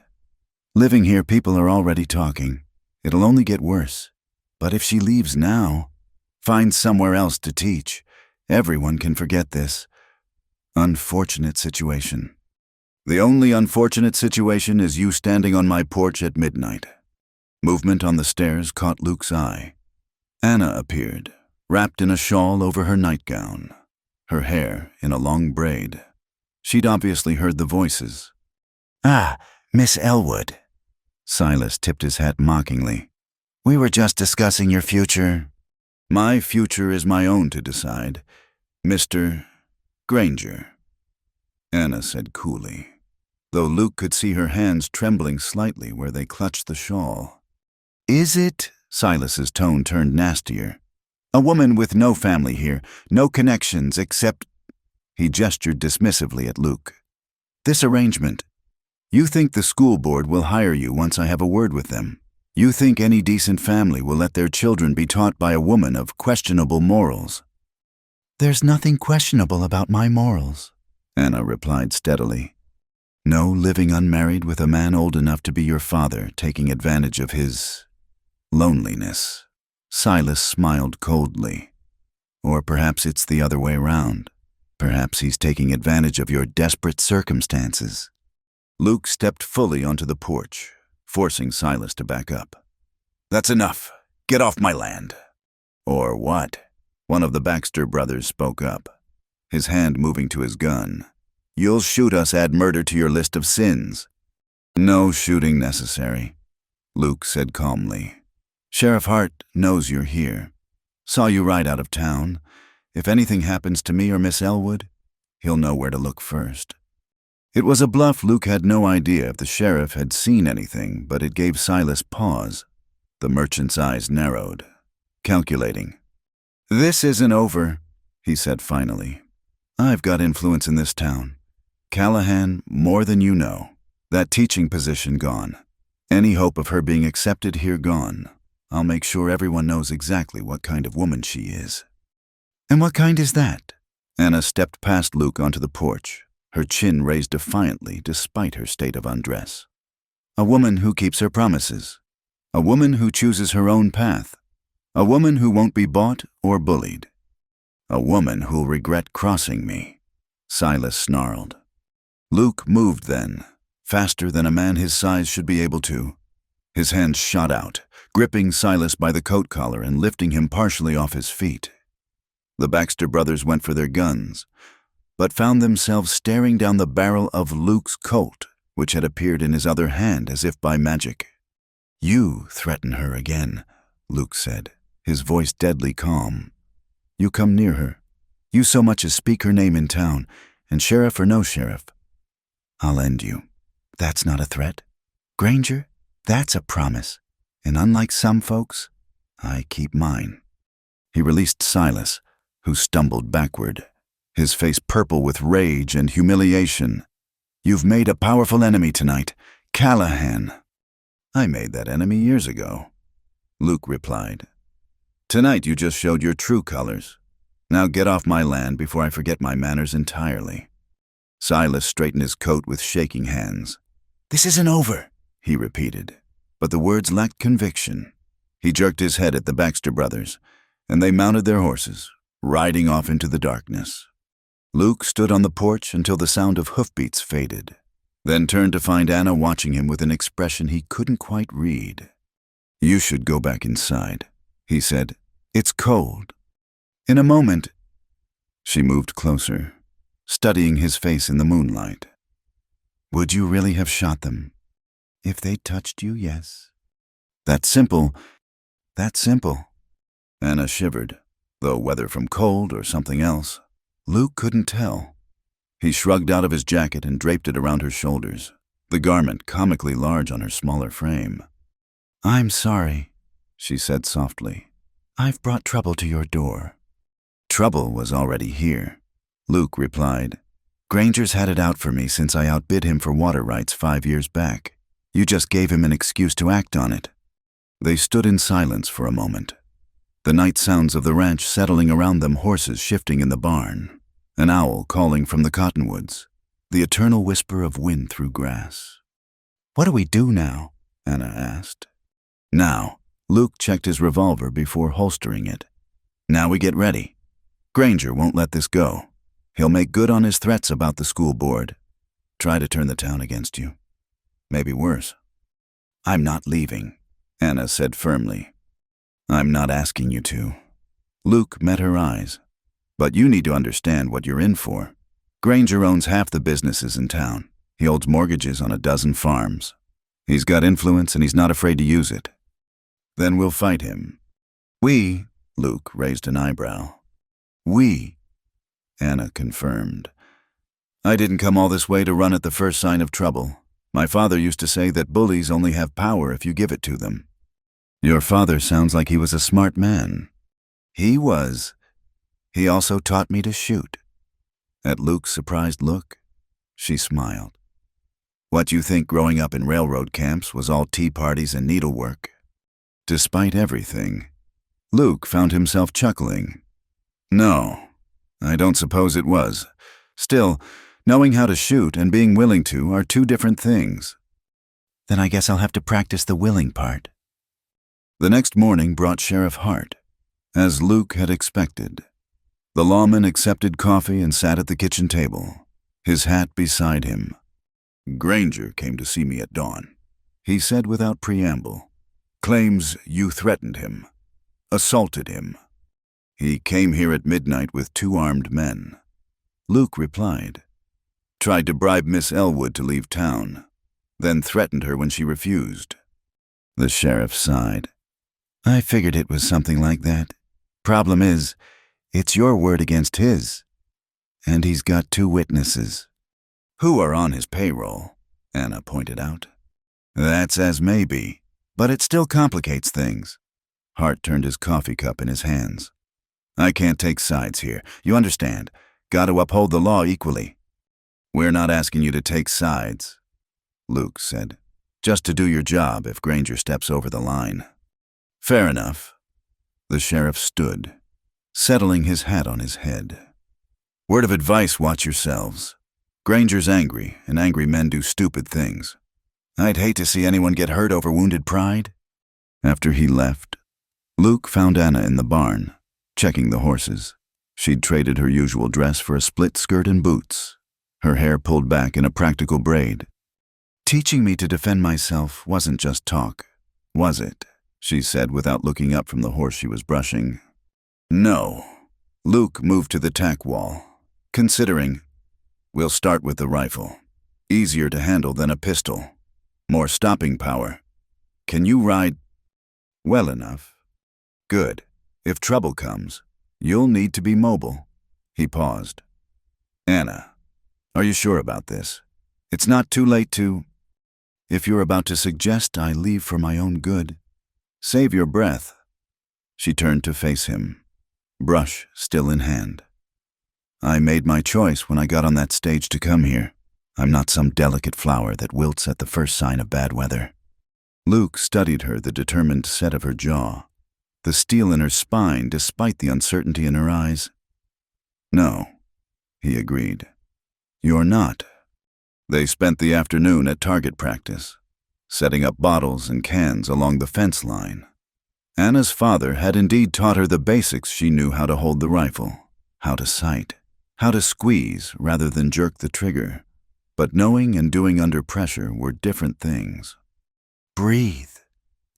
Speaker 1: Living here, people are already talking. It'll only get worse. But if she leaves now, finds somewhere else to teach, everyone can forget this. Unfortunate situation. The only unfortunate situation is you standing on my porch at midnight." Movement on the stairs caught Luke's eye. Anna appeared, wrapped in a shawl over her nightgown, her hair in a long braid. She'd obviously heard the voices. "Ah, Miss Elwood." Silas tipped his hat mockingly. "We were just discussing your future." "My future is my own to decide, Mr. Granger," Anna said coolly, though Luke could see her hands trembling slightly where they clutched the shawl. "Is it?" Silas's tone turned nastier. "A woman with no family here, no connections except—" He gestured dismissively at Luke, This arrangement. You think the school board will hire you once I have a word with them. You think any decent family will let their children be taught by a woman of questionable morals. There's nothing questionable about my morals, Anna replied steadily. No living unmarried with a man old enough to be your father taking advantage of his loneliness. Silas smiled coldly. Or perhaps it's the other way round. Perhaps he's taking advantage of your desperate circumstances. Luke stepped fully onto the porch, forcing Silas to back up. That's enough. Get off my land. Or what? One of the Baxter brothers spoke up, his hand moving to his gun. You'll shoot us, add murder to your list of sins. No shooting necessary, Luke said calmly. Sheriff Hart knows you're here. Saw you ride out of town. If anything happens to me or Miss Elwood, he'll know where to look first. It was a bluff. Luke had no idea if the sheriff had seen anything, but it gave Silas pause. The merchant's eyes narrowed, calculating. This isn't over, he said finally. I've got influence in this town. Callahan, more than you know. That teaching position gone. Any hope of her being accepted here gone. I'll make sure everyone knows exactly what kind of woman she is. And what kind is that? Anna stepped past Luke onto the porch, her chin raised defiantly despite her state of undress. A woman who keeps her promises. A woman who chooses her own path. A woman who won't be bought or bullied. A woman who'll regret crossing me, Silas snarled. Luke moved then, faster than a man his size should be able to. His hands shot out, gripping Silas by the coat collar and lifting him partially off his feet. The Baxter brothers went for their guns, but found themselves staring down the barrel of Luke's Colt, which had appeared in his other hand as if by magic. You threaten her again, Luke said, his voice deadly calm. You come near her. You so much as speak her name in town, and sheriff or no sheriff, I'll end you. That's not a threat. Granger, that's a promise. And unlike some folks, I keep mine. He released Silas, who stumbled backward, his face purple with rage and humiliation. You've made a powerful enemy tonight, Callahan. I made that enemy years ago, Luke replied. Tonight you just showed your true colors. Now get off my land before I forget my manners entirely. Silas straightened his coat with shaking hands. This isn't over, he repeated, but the words lacked conviction. He jerked his head at the Baxter brothers, and they mounted their horses, riding off into the darkness. Luke stood on the porch until the sound of hoofbeats faded, then turned to find Anna watching him with an expression he couldn't quite read. You should go back inside, he said. It's cold. In a moment, she moved closer, studying his face in the moonlight. Would you really have shot them? If they touched you, yes. That's simple. That's simple. Anna shivered, though whether from cold or something else, Luke couldn't tell. He shrugged out of his jacket and draped it around her shoulders, the garment comically large on her smaller frame. I'm sorry, she said softly. I've brought trouble to your door. Trouble was already here, Luke replied. Granger's had it out for me since I outbid him for water rights 5 years back. You just gave him an excuse to act on it. They stood in silence for a moment, the night sounds of the ranch settling around them, horses shifting in the barn, an owl calling from the cottonwoods, the eternal whisper of wind through grass. What do we do now? Anna asked. Now, Luke checked his revolver before holstering it. Now we get ready. Granger won't let this go. He'll make good on his threats about the school board. Try to turn the town against you. Maybe worse. I'm not leaving, Anna said firmly. I'm not asking you to. Luke met her eyes. But you need to understand what you're in for. Granger owns half the businesses in town. He holds mortgages on a dozen farms. He's got influence and he's not afraid to use it. Then we'll fight him. We, Luke raised an eyebrow. We, Anna confirmed. I didn't come all this way to run at the first sign of trouble. My father used to say that bullies only have power if you give it to them. Your father sounds like he was a smart man. He was. He also taught me to shoot. At Luke's surprised look, She smiled. What you think growing up in railroad camps was all tea parties and needlework? Despite everything, Luke found himself chuckling. No, I don't suppose it was. Still, knowing how to shoot and being willing to are two different things. Then I guess I'll have to practice the willing part. The next morning brought Sheriff Hart, as Luke had expected. The lawman accepted coffee and sat at the kitchen table, his hat beside him. Granger came to see me at dawn, he said without preamble. Claims you threatened him, assaulted him. He came here at midnight with 2 armed men. Luke replied. Tried to bribe Miss Elwood to leave town, then threatened her when she refused. The sheriff sighed. I figured it was something like that. Problem is, it's your word against his. And he's got 2 witnesses. Who are on his payroll, Anna pointed out. That's as may be, but it still complicates things. Hart turned his coffee cup in his hands. I can't take sides here, you understand. Got to uphold the law equally. We're not asking you to take sides, Luke said. Just to do your job if Granger steps over the line. Fair enough. The sheriff stood, settling his hat on his head. Word of advice, watch yourselves. Granger's angry, and angry men do stupid things. I'd hate to see anyone get hurt over wounded pride. After he left, Luke found Anna in the barn, checking the horses. She'd traded her usual dress for a split skirt and boots, her hair pulled back in a practical braid. Teaching me to defend myself wasn't just talk, was it? She said without looking up from the horse she was brushing. No. Luke moved to the tack wall, considering, we'll start with the rifle. Easier to handle than a pistol. More stopping power. Can you ride? Well enough. Good. If trouble comes, you'll need to be mobile. He paused. Anna, are you sure about this? It's not too late to... If you're about to suggest I leave for my own good, save your breath. She turned to face him, brush still in hand. I made my choice when I got on that stage to come here. I'm not some delicate flower that wilts at the first sign of bad weather. Luke studied her, the determined set of her jaw, the steel in her spine despite the uncertainty in her eyes. No, he agreed. You're not. They spent the afternoon at target practice, setting up bottles and cans along the fence line. Anna's father had indeed taught her the basics. She knew how to hold the rifle, how to sight, how to squeeze rather than jerk the trigger. But knowing and doing under pressure were different things. Breathe,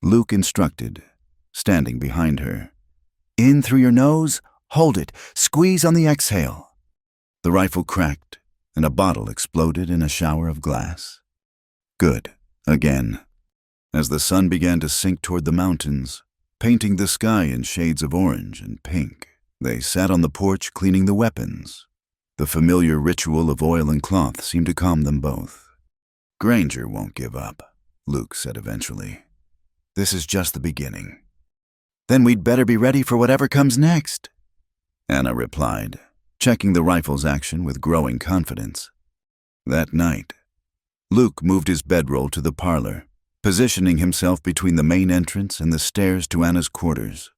Speaker 1: Luke instructed, standing behind her. In through your nose, hold it, squeeze on the exhale. The rifle cracked, and a bottle exploded in a shower of glass. Good, again. As the sun began to sink toward the mountains, painting the sky in shades of orange and pink, they sat on the porch cleaning the weapons. The familiar ritual of oil and cloth seemed to calm them both. Granger won't give up, Luke said eventually. This is just the beginning. Then we'd better be ready for whatever comes next, Anna replied, checking the rifle's action with growing confidence. That night, Luke moved his bedroll to the parlor, positioning himself between the main entrance and the stairs to Anna's quarters.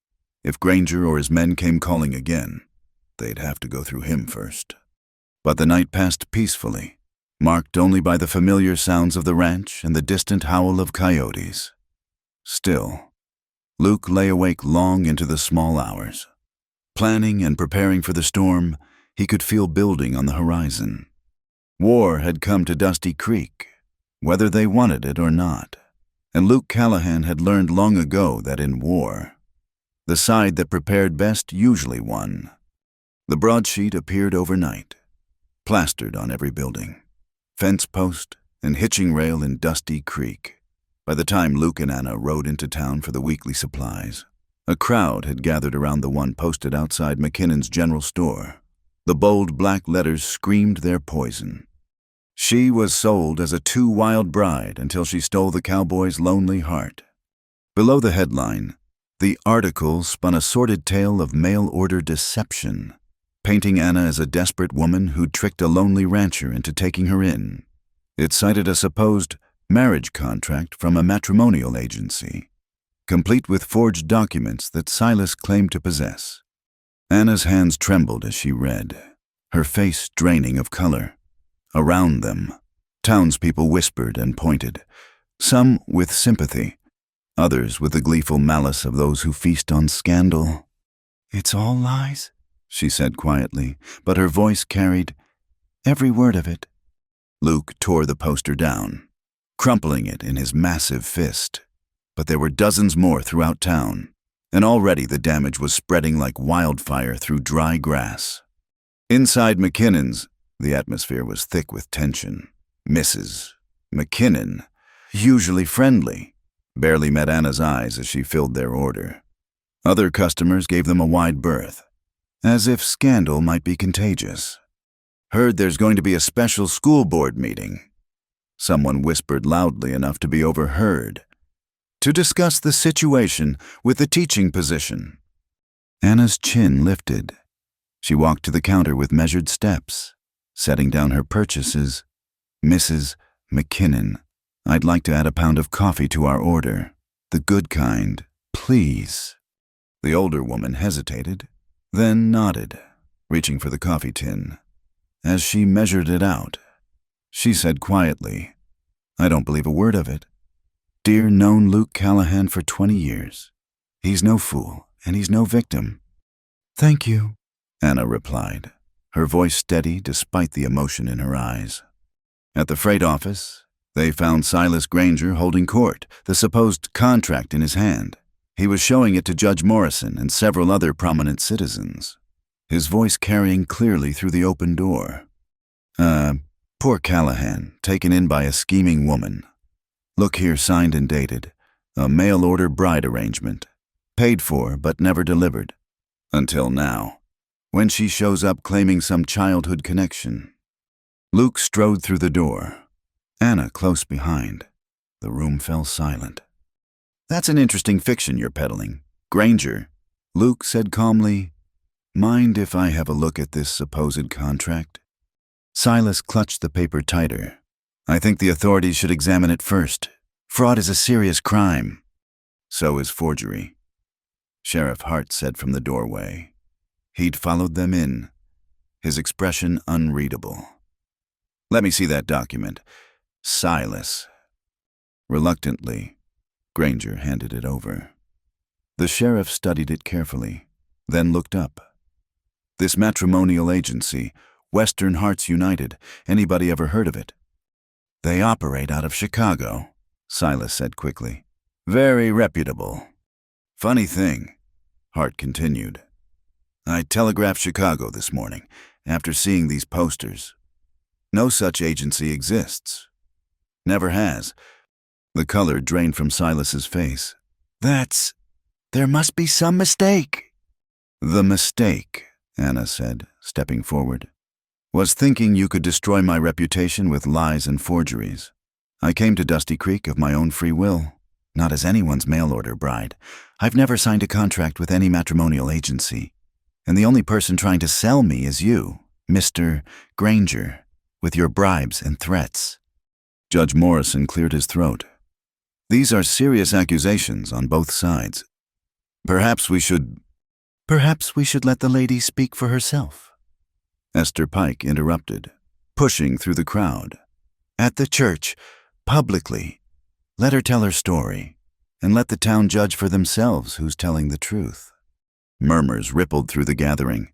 Speaker 1: If Granger or his men came calling again, they'd have to go through him first. But the night passed peacefully, marked only by the familiar sounds of the ranch and the distant howl of coyotes. Still, Luke lay awake long into the small hours. Planning and preparing for the storm, he could feel building on the horizon. War had come to Dusty Creek, whether they wanted it or not. And Luke Callahan had learned long ago that in war, the side that prepared best usually won. The broadsheet appeared overnight, plastered on every building, fence post and hitching rail in Dusty Creek. By the time Luke and Anna rode into town for the weekly supplies, a crowd had gathered around the one posted outside McKinnon's general store. The bold black letters screamed their poison. She was sold as a too-wild bride until she stole the cowboy's lonely heart. Below the headline, the article spun a sordid tale of mail-order deception, painting Anna as a desperate woman who'd tricked a lonely rancher into taking her in. It cited a supposed marriage contract from a matrimonial agency, complete with forged documents that Silas claimed to possess. Anna's hands trembled as she read, her face draining of color. Around them, townspeople whispered and pointed, some with sympathy, others with the gleeful malice of those who feast on scandal. "It's all lies," she said quietly, but her voice carried every word of it. Luke tore the poster down, crumpling it in his massive fist. But there were dozens more throughout town, and already the damage was spreading like wildfire through dry grass. Inside McKinnon's, the atmosphere was thick with tension. Mrs. McKinnon, usually friendly, barely met Anna's eyes as she filled their order. Other customers gave them a wide berth, as if scandal might be contagious. "Heard there's going to be a special school board meeting," someone whispered loudly enough to be overheard, "to discuss the situation with the teaching position." Anna's chin lifted. She walked to the counter with measured steps, setting down her purchases. "Mrs. McKinnon, I'd like to add a pound of coffee to our order. The good kind, please." The older woman hesitated, then nodded, reaching for the coffee tin. As she measured it out, she said quietly, "I don't believe a word of it. Dear known Luke Callahan for 20 years. He's no fool, and he's no victim." "Thank you," Anna replied, her voice steady despite the emotion in her eyes. At the freight office, they found Silas Granger holding court, the supposed contract in his hand. He was showing it to Judge Morrison and several other prominent citizens, his voice carrying clearly through the open door. Poor Callahan, taken in by a scheming woman. Look here, signed and dated. A mail-order bride arrangement. Paid for, but never delivered. Until now, when she shows up claiming some childhood connection." Luke strode through the door, Anna close behind. The room fell silent. "That's an interesting fiction you're peddling, Granger," Luke said calmly. "Mind if I have a look at this supposed contract?" Silas clutched the paper tighter. "I think the authorities should examine it first. Fraud is a serious crime. So is forgery," Sheriff Hart said from the doorway. He'd followed them in, his expression unreadable. "Let me see that document. Silas." Reluctantly, Granger handed it over. The sheriff studied it carefully, then looked up. "This matrimonial agency, Western Hearts United, anybody ever heard of it?" "They operate out of Chicago," Silas said quickly. "Very reputable." "Funny thing," Hart continued. "I telegraphed Chicago this morning after seeing these posters. No such agency exists. Never has." The color drained from Silas's face. There must be some mistake." "The mistake," Anna said, stepping forward, "was thinking you could destroy my reputation with lies and forgeries. I came to Dusty Creek of my own free will, not as anyone's mail-order bride. I've never signed a contract with any matrimonial agency, and the only person trying to sell me is you, Mr. Granger, with your bribes and threats." Judge Morrison cleared his throat. "These are serious accusations on both sides. Perhaps we should let the lady speak for herself," Esther Pike interrupted, pushing through the crowd. "At the church, publicly. Let her tell her story, and let the town judge for themselves who's telling the truth." Murmurs rippled through the gathering.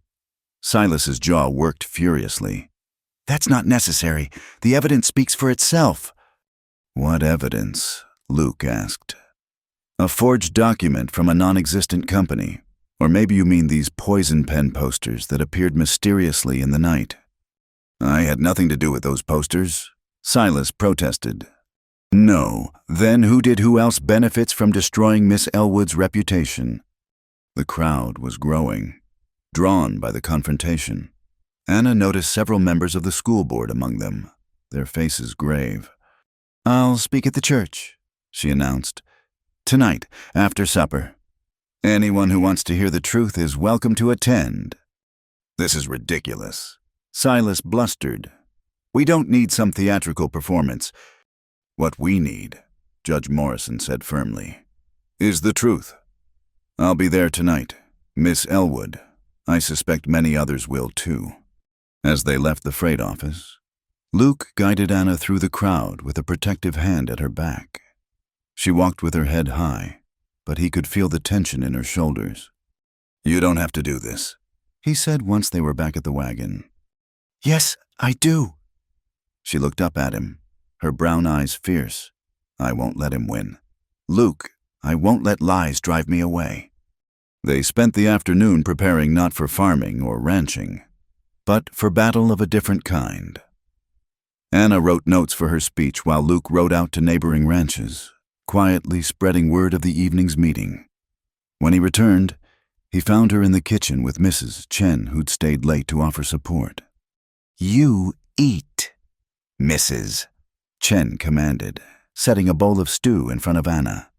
Speaker 1: Silas's jaw worked furiously. "That's not necessary. The evidence speaks for itself." "What evidence?" Luke asked. "A forged document from a non-existent company. Or maybe you mean these poison pen posters that appeared mysteriously in the night." "I had nothing to do with those posters," Silas protested. "No, then who else benefits from destroying Miss Elwood's reputation?" The crowd was growing, drawn by the confrontation. Anna noticed several members of the school board among them, their faces grave. "I'll speak at the church," she announced. "Tonight, after supper. Anyone who wants to hear the truth is welcome to attend." This is ridiculous. Silas blustered. We don't need some theatrical performance. What we need, Judge Morrison said firmly, is the truth. I'll be there tonight, Miss Elwood. I suspect many others will too. As they left the freight office, Luke guided Anna through the crowd with a protective hand at her back. She walked with her head high, but he could feel the tension in her shoulders. You don't have to do this, he said once they were back at the wagon. Yes, I do. She looked up at him, her brown eyes fierce. I won't let him win. Luke, I won't let lies drive me away. They spent the afternoon preparing not for farming or ranching, but for battle of a different kind. Anna wrote notes for her speech while Luke rode out to neighboring ranches, quietly spreading word of the evening's meeting. When he returned, he found her in the kitchen with Mrs. Chen, who'd stayed late to offer support. You eat, Mrs. Chen commanded, setting a bowl of stew in front of Anna.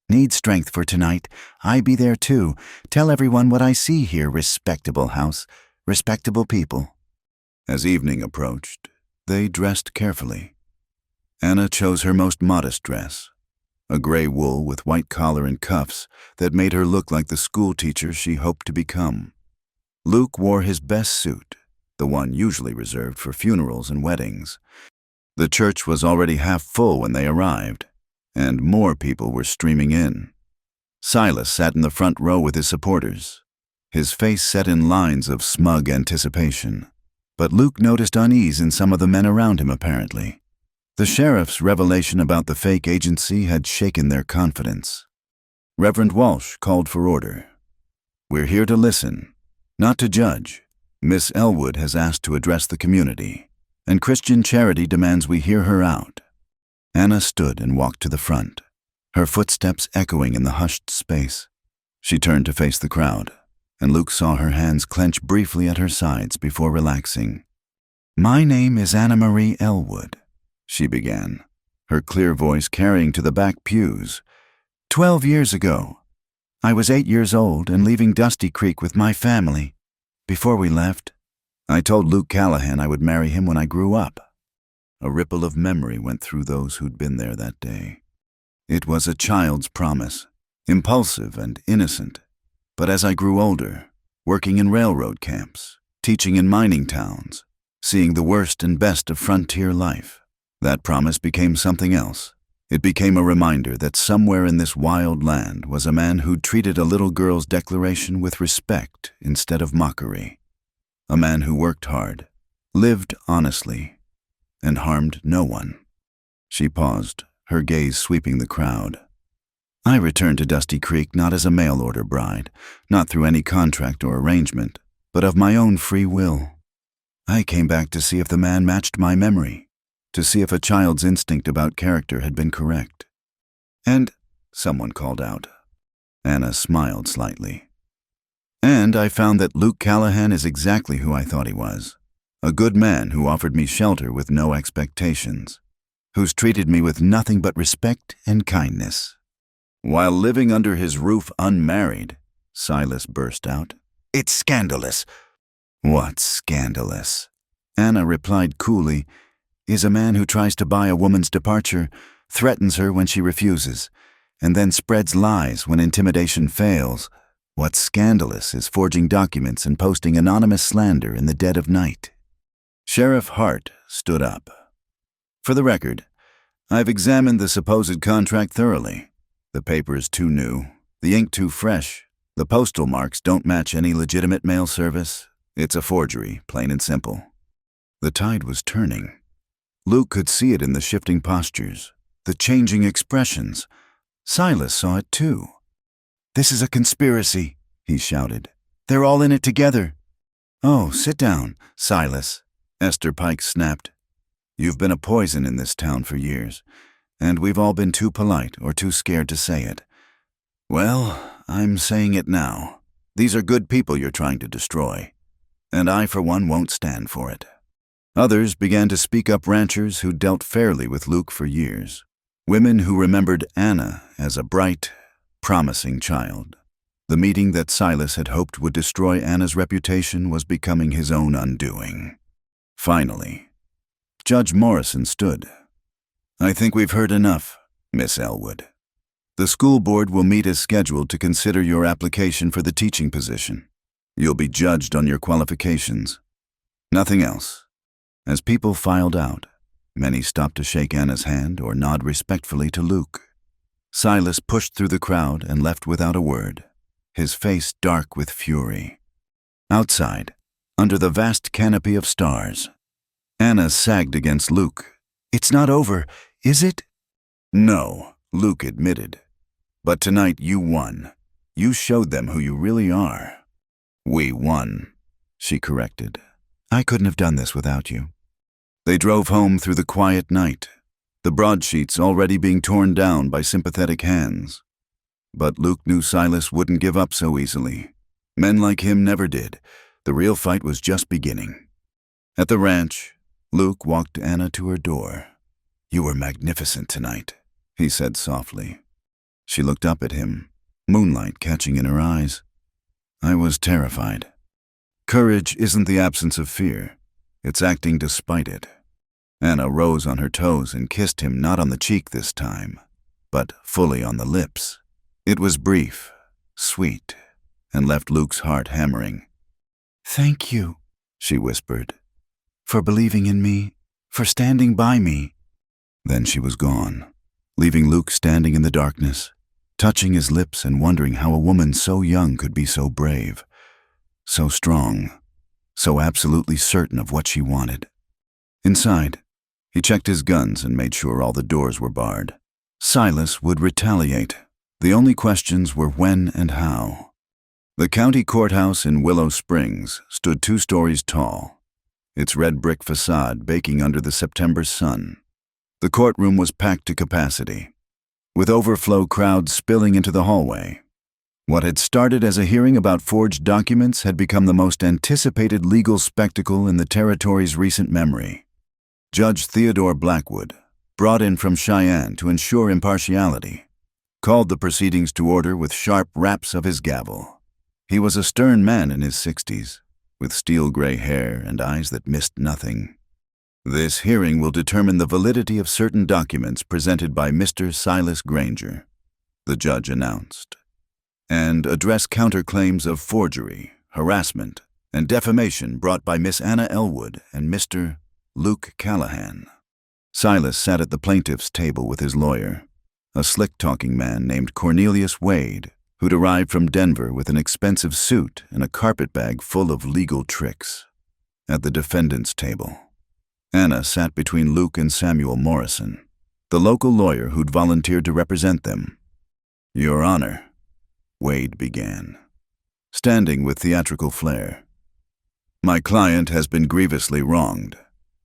Speaker 1: Need strength for tonight. I be there too. Tell everyone what I see here, respectable house, respectable people. As evening approached, they dressed carefully. Anna chose her most modest dress, a gray wool with white collar and cuffs that made her look like the school teacher she hoped to become. Luke wore his best suit, the one usually reserved for funerals and weddings. The church was already half full when they arrived, and more people were streaming in. Silas sat in the front row with his supporters, his face set in lines of smug anticipation. But Luke noticed unease in some of the men around him apparently. The sheriff's revelation about the fake agency had shaken their confidence. Reverend Walsh called for order. We're here to listen, not to judge. Miss Elwood has asked to address the community, and Christian charity demands we hear her out. Anna stood and walked to the front, her footsteps echoing in the hushed space. She turned to face the crowd, and Luke saw her hands clench briefly at her sides before relaxing. My name is Anna Marie Elwood, she began, her clear voice carrying to the back pews. 12 years ago, I was 8 years old and leaving Dusty Creek with my family. Before we left, I told Luke Callahan I would marry him when I grew up. A ripple of memory went through those who'd been there that day. It was a child's promise, impulsive and innocent. But as I grew older, working in railroad camps, teaching in mining towns, seeing the worst and best of frontier life, that promise became something else. It became a reminder that somewhere in this wild land was a man who'd treated a little girl's declaration with respect instead of mockery. A man who worked hard, lived honestly, and harmed no one. She paused, her gaze sweeping the crowd. I returned to Dusty Creek not as a mail-order bride, not through any contract or arrangement, but of my own free will. I came back to see if the man matched my memory, to see if a child's instinct about character had been correct. And someone called out. Anna smiled slightly. And I found that Luke Callahan is exactly who I thought he was. A good man who offered me shelter with no expectations, who's treated me with nothing but respect and kindness. While living under his roof unmarried, Silas burst out. It's scandalous. What's scandalous? Anna replied coolly, is a man who tries to buy a woman's departure, threatens her when she refuses, and then spreads lies when intimidation fails. What's scandalous is forging documents and posting anonymous slander in the dead of night. Sheriff Hart stood up. For the record, I've examined the supposed contract thoroughly. The paper is too new, the ink too fresh, the postal marks don't match any legitimate mail service. It's a forgery, plain and simple. The tide was turning. Luke could see it in the shifting postures, the changing expressions. Silas saw it too. This is a conspiracy, he shouted. They're all in it together. Oh, sit down, Silas, Esther Pike snapped. You've been a poison in this town for years, and we've all been too polite or too scared to say it. Well, I'm saying it now. These are good people you're trying to destroy, and I, for one, won't stand for it. Others began to speak up, ranchers who dealt fairly with Luke for years, women who remembered Anna as a bright, promising child. The meeting that Silas had hoped would destroy Anna's reputation was becoming his own undoing. Finally, Judge Morrison stood. "I think we've heard enough, Miss Elwood. The school board will meet as scheduled to consider your application for the teaching position. You'll be judged on your qualifications. Nothing else." As people filed out, many stopped to shake Anna's hand or nod respectfully to Luke. Silas pushed through the crowd and left without a word, his face dark with fury. Outside, under the vast canopy of stars, Anna sagged against Luke. "It's not over, is it?" "No," Luke admitted. "But tonight you won. You showed them who you really are." "We won," she corrected. "I couldn't have done this without you." They drove home through the quiet night, the broadsheets already being torn down by sympathetic hands. But Luke knew Silas wouldn't give up so easily. Men like him never did. The real fight was just beginning. At the ranch, Luke walked Anna to her door. "You were magnificent tonight," he said softly. She looked up at him, moonlight catching in her eyes. "I was terrified." Courage isn't the absence of fear. It's acting despite it. Anna rose on her toes and kissed him not on the cheek this time, but fully on the lips. It was brief, sweet, and left Luke's heart hammering. "Thank you," she whispered, "for believing in me, for standing by me." Then she was gone, leaving Luke standing in the darkness, touching his lips and wondering how a woman so young could be so brave, so strong, so absolutely certain of what she wanted. Inside, he checked his guns and made sure all the doors were barred. Silas would retaliate. The only questions were when and how. The county courthouse in Willow Springs stood 2 stories tall, its red brick facade baking under the September sun. The courtroom was packed to capacity, with overflow crowds spilling into the hallway. What had started as a hearing about forged documents had become the most anticipated legal spectacle in the territory's recent memory. Judge Theodore Blackwood, brought in from Cheyenne to ensure impartiality, called the proceedings to order with sharp raps of his gavel. He was a stern man in his 60s, with steel-gray hair and eyes that missed nothing. "This hearing will determine the validity of certain documents presented by Mr. Silas Granger," the judge announced, "and address counterclaims of forgery, harassment, and defamation brought by Miss Anna Elwood and Mr. Luke Callahan." Silas sat at the plaintiff's table with his lawyer, a slick-talking man named Cornelius Wade, who'd arrived from Denver with an expensive suit and a carpetbag full of legal tricks. At the defendant's table, Anna sat between Luke and Samuel Morrison, the local lawyer who'd volunteered to represent them. "Your Honor," Wade began, standing with theatrical flair, "my client has been grievously wronged.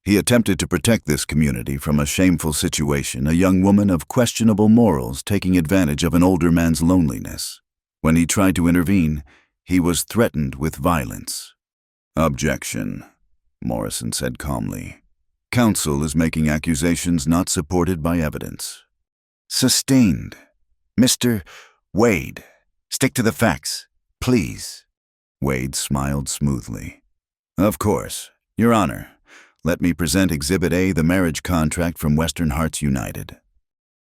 Speaker 1: He attempted to protect this community from a shameful situation, a young woman of questionable morals taking advantage of an older man's loneliness. When he tried to intervene, he was threatened with violence." "Objection," Morrison said calmly. "Counsel is making accusations not supported by evidence." "Sustained. Mr. Wade, stick to the facts, please." Wade smiled smoothly. "Of course. Your Honor, let me present Exhibit A, the marriage contract from Western Hearts United."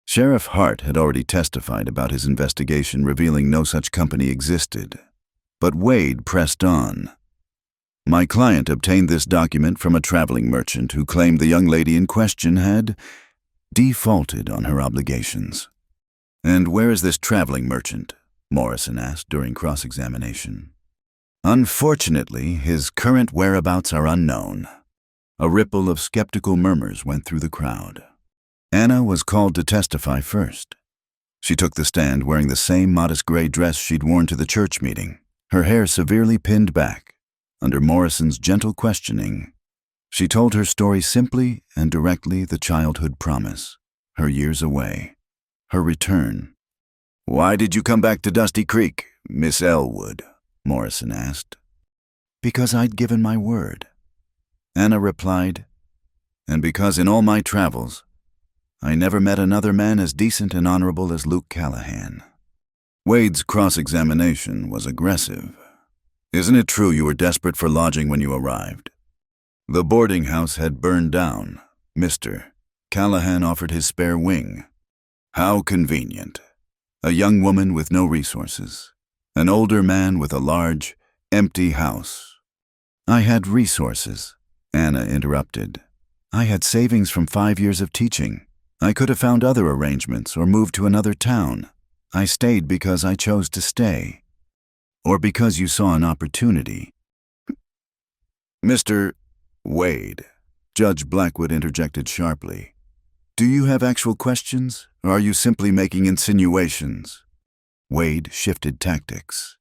Speaker 1: Sheriff Hart had already testified about his investigation revealing no such company existed. But Wade pressed on. "My client obtained this document from a traveling merchant who claimed the young lady in question had defaulted on her obligations." "And where is this traveling merchant?" Morrison asked during cross-examination. "Unfortunately, his current whereabouts are unknown." A ripple of skeptical murmurs went through the crowd. Anna was called to testify first. She took the stand wearing the same modest gray dress she'd worn to the church meeting, her hair severely pinned back. Under Morrison's gentle questioning, she told her story simply and directly, the childhood promise, her years away, her return. "Why did you come back to Dusty Creek, Miss Elwood?" Morrison asked. "Because I'd given my word," Anna replied, "and because in all my travels, I never met another man as decent and honorable as Luke Callahan." Wade's cross-examination was aggressive. Isn't it true you were desperate for lodging when you arrived? The boarding house had burned down. Mr. Callahan offered his spare wing. How convenient. A young woman with no resources. An older man with a large, empty house. I had resources, Anna interrupted. I had savings from 5 years of teaching. I could have found other arrangements or moved to another town. I stayed because I chose to stay. Or because you saw an opportunity. Mr. Wade, Judge Blackwood interjected sharply. Do you have actual questions, or are you simply making insinuations? Wade shifted tactics.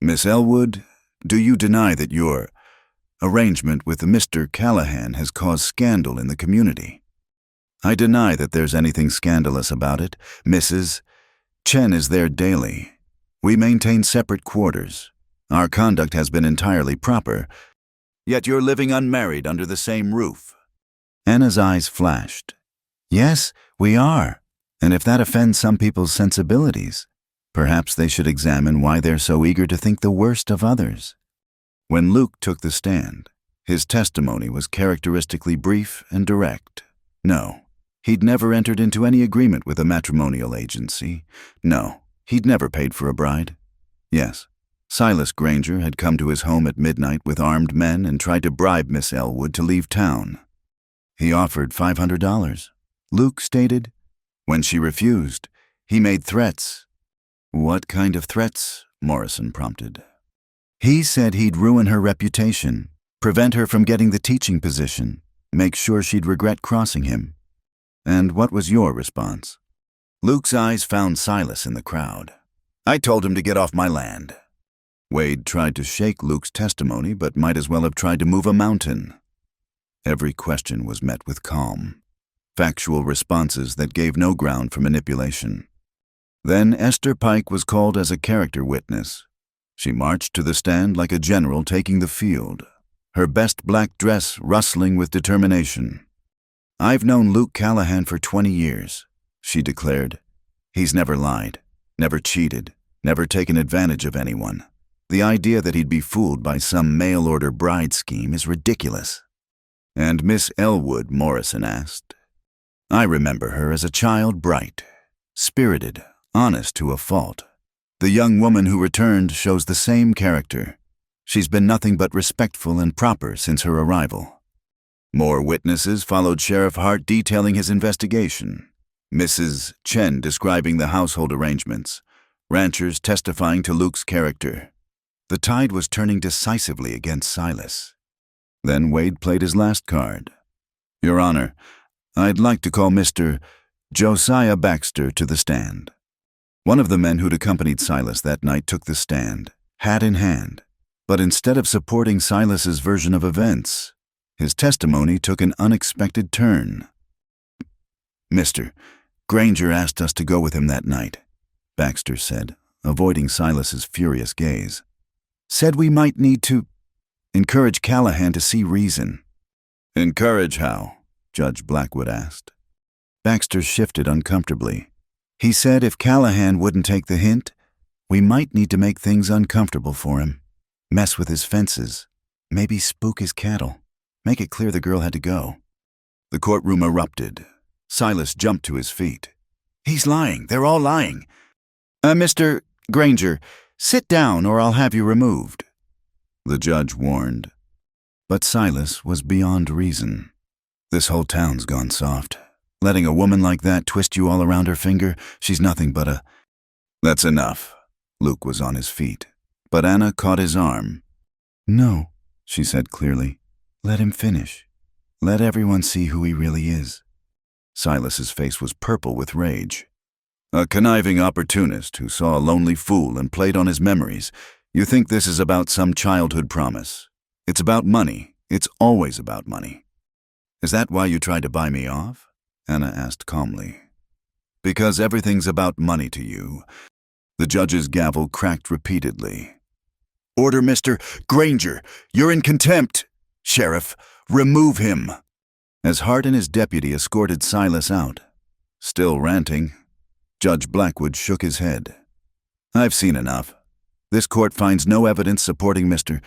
Speaker 1: Miss Elwood, do you deny that your arrangement with Mr. Callahan has caused scandal in the community? I deny that there's anything scandalous about it. Mrs. Chen is there daily. We maintain separate quarters. Our conduct has been entirely proper, yet you're living unmarried under the same roof. Anna's eyes flashed. Yes, we are. And if that offends some people's sensibilities, perhaps they should examine why they're so eager to think the worst of others. When Luke took the stand, his testimony was characteristically brief and direct. No, he'd never entered into any agreement with a matrimonial agency. No, he'd never paid for a bride. Yes, Silas Granger had come to his home at midnight with armed men and tried to bribe Miss Elwood to leave town. He offered $500. Luke stated. When she refused, he made threats. What kind of threats? Morrison prompted. He said he'd ruin her reputation, prevent her from getting the teaching position, make sure she'd regret crossing him. And what was your response? Luke's eyes found Silas in the crowd. I told him to get off my land. Wade tried to shake Luke's testimony, but might as well have tried to move a mountain. Every question was met with calm, factual responses that gave no ground for manipulation. Then Esther Pike was called as a character witness. She marched to the stand like a general taking the field, her best black dress rustling with determination. I've known Luke Callahan for 20 years, she declared. He's never lied, never cheated, never taken advantage of anyone. The idea that he'd be fooled by some mail-order bride scheme is ridiculous. And Miss Elwood, Morrison asked. I remember her as a child bright, spirited, honest to a fault. The young woman who returned shows the same character. She's been nothing but respectful and proper since her arrival. More witnesses followed Sheriff Hart detailing his investigation. Mrs. Chen describing the household arrangements. Ranchers testifying to Luke's character. The tide was turning decisively against Silas. Then Wade played his last card. Your Honor, I'd like to call Mr. Josiah Baxter to the stand. One of the men who'd accompanied Silas that night took the stand, hat in hand. But instead of supporting Silas's version of events, his testimony took an unexpected turn. Mr. Granger asked us to go with him that night, Baxter said, avoiding Silas's furious gaze. Said we might need to encourage Callahan to see reason. Encourage how? Judge Blackwood asked. Baxter shifted uncomfortably. He said if Callahan wouldn't take the hint, we might need to make things uncomfortable for him. Mess with his fences. Maybe spook his cattle. Make it clear the girl had to go. The courtroom erupted. Silas jumped to his feet. He's lying. They're all lying. Mr. Granger, sit down or I'll have you removed. The judge warned. But Silas was beyond reason. This whole town's gone soft. Letting a woman like that twist you all around her finger, she's nothing but a... That's enough. Luke was on his feet, but Anna caught his arm. No, she said clearly. Let him finish. Let everyone see who he really is. Silas's face was purple with rage. A conniving opportunist who saw a lonely fool and played on his memories. You think this is about some childhood promise. It's about money. It's always about money. Is that why you tried to buy me off? Anna asked calmly. Because everything's about money to you. The judge's gavel cracked repeatedly. Order Mr. Granger. You're in contempt. Sheriff, remove him. As Hart and his deputy escorted Silas out, still ranting, Judge Blackwood shook his head. I've seen enough. This court finds no evidence supporting Mr.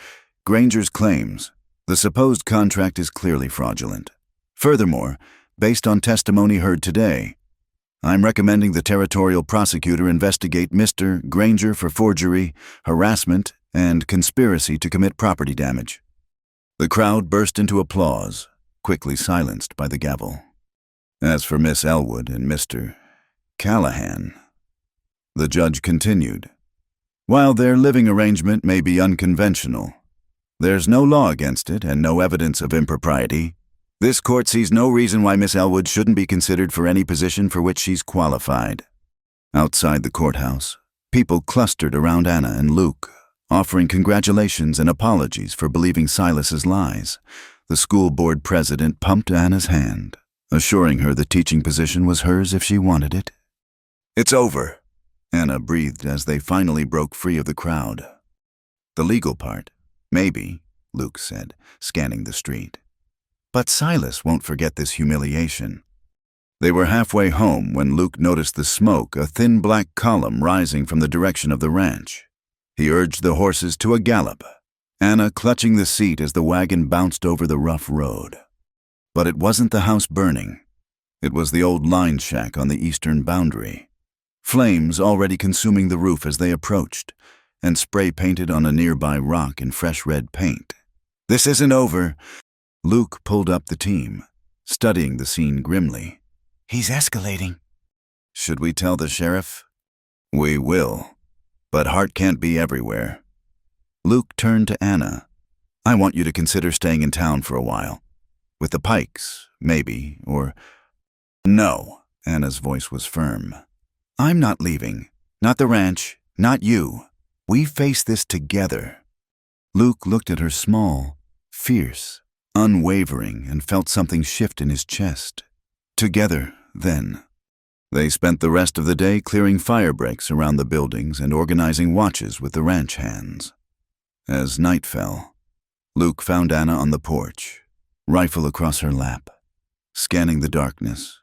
Speaker 1: Granger's claims. The supposed contract is clearly fraudulent. Furthermore, based on testimony heard today, I'm recommending the territorial prosecutor investigate Mr. Granger for forgery, harassment, and conspiracy to commit property damage. The crowd burst into applause, quickly silenced by the gavel. As for Miss Elwood and Mr. Callahan, the judge continued, while their living arrangement may be unconventional, there's no law against it and no evidence of impropriety. This court sees no reason why Miss Elwood shouldn't be considered for any position for which she's qualified. Outside the courthouse, people clustered around Anna and Luke, offering congratulations and apologies for believing Silas's lies. The school board president pumped Anna's hand, assuring her the teaching position was hers if she wanted it. It's over, Anna breathed as they finally broke free of the crowd. The legal part, maybe, Luke said, scanning the street. But Silas won't forget this humiliation. They were halfway home when Luke noticed the smoke, a thin black column rising from the direction of the ranch. He urged the horses to a gallop, Anna clutching the seat as the wagon bounced over the rough road. But it wasn't the house burning. It was the old line shack on the eastern boundary. Flames already consuming the roof as they approached, and spray painted on a nearby rock in fresh red paint. This isn't over. Luke pulled up the team, studying the scene grimly. He's escalating. Should we tell the sheriff? We will, but Hart can't be everywhere. Luke turned to Anna. I want you to consider staying in town for a while. With the Pikes, maybe, or... No, Anna's voice was firm. I'm not leaving. Not the ranch, not you. We face this together. Luke looked at her small, fierce, unwavering, and felt something shift in his chest. Together, then. They spent the rest of the day clearing fire breaks around the buildings and organizing watches with the ranch hands. As night fell, Luke found Anna on the porch, rifle across her lap, scanning the darkness.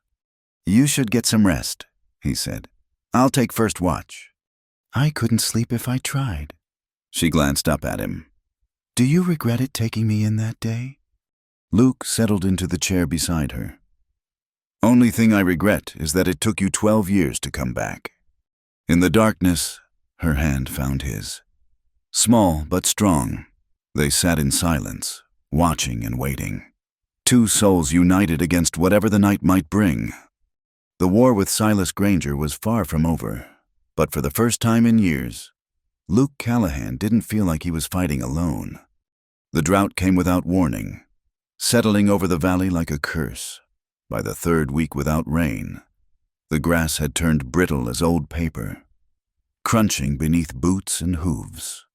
Speaker 1: You should get some rest, he said. I'll take first watch. I couldn't sleep if I tried. She glanced up at him. Do you regret it taking me in that day? Luke settled into the chair beside her. Only thing I regret is that it took you 12 years to come back. In the darkness, her hand found his. Small but strong, they sat in silence, watching and waiting. Two souls united against whatever the night might bring. The war with Silas Granger was far from over, but for the first time in years, Luke Callahan didn't feel like he was fighting alone. The drought came without warning, settling over the valley like a curse. By the third week without rain, the grass had turned brittle as old paper, crunching beneath boots and hooves.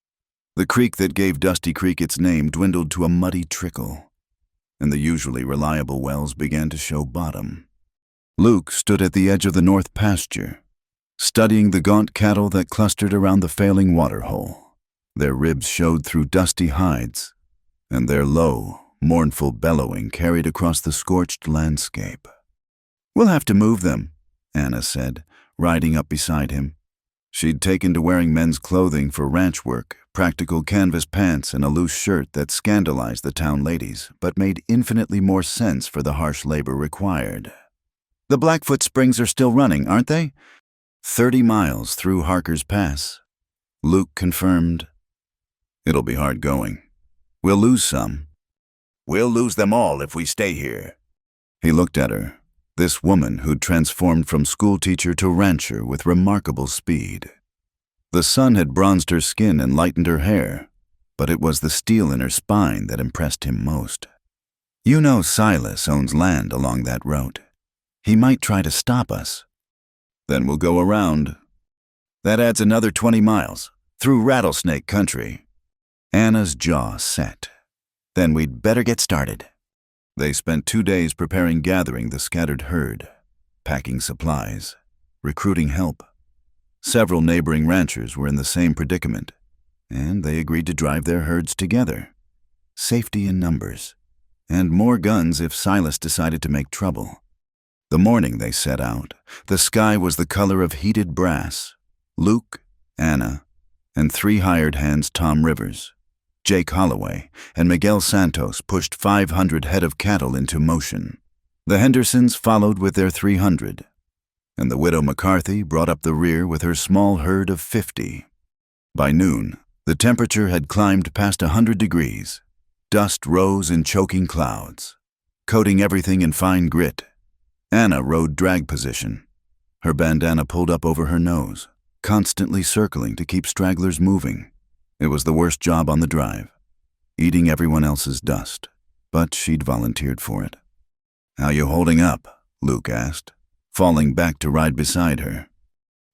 Speaker 1: The creek that gave Dusty Creek its name dwindled to a muddy trickle, and the usually reliable wells began to show bottom. Luke stood at the edge of the north pasture, studying the gaunt cattle that clustered around the failing waterhole. Their ribs showed through dusty hides, and their low, mournful bellowing carried across the scorched landscape. We'll have to move them, Anna said, riding up beside him. She'd taken to wearing men's clothing for ranch work, practical canvas pants and a loose shirt that scandalized the town ladies, but made infinitely more sense for the harsh labor required. The Blackfoot Springs are still running, aren't they? 30 miles through Harker's Pass. Luke confirmed. It'll be hard going. We'll lose some. We'll lose them all if we stay here. He looked at her, this woman who'd transformed from schoolteacher to rancher with remarkable speed. The sun had bronzed her skin and lightened her hair, but it was the steel in her spine that impressed him most. You know Silas owns land along that road. He might try to stop us. Then we'll go around. That adds another 20 miles, through rattlesnake country. Anna's jaw set. Then we'd better get started. They spent 2 days preparing gathering the scattered herd, packing supplies, recruiting help. Several neighboring ranchers were in the same predicament, and they agreed to drive their herds together. Safety in numbers, and more guns if Silas decided to make trouble. The morning they set out, the sky was the color of heated brass. Luke, Anna, and 3 hired hands Tom Rivers, Jake Holloway, and Miguel Santos pushed 500 head of cattle into motion. The Hendersons followed with their 300, and the widow McCarthy brought up the rear with her small herd of 50. By noon, the temperature had climbed past 100 degrees. Dust rose in choking clouds, coating everything in fine grit. Anna rode drag position, her bandana pulled up over her nose, constantly circling to keep stragglers moving. It was the worst job on the drive, eating everyone else's dust, but she'd volunteered for it. "How you holding up?" Luke asked, falling back to ride beside her.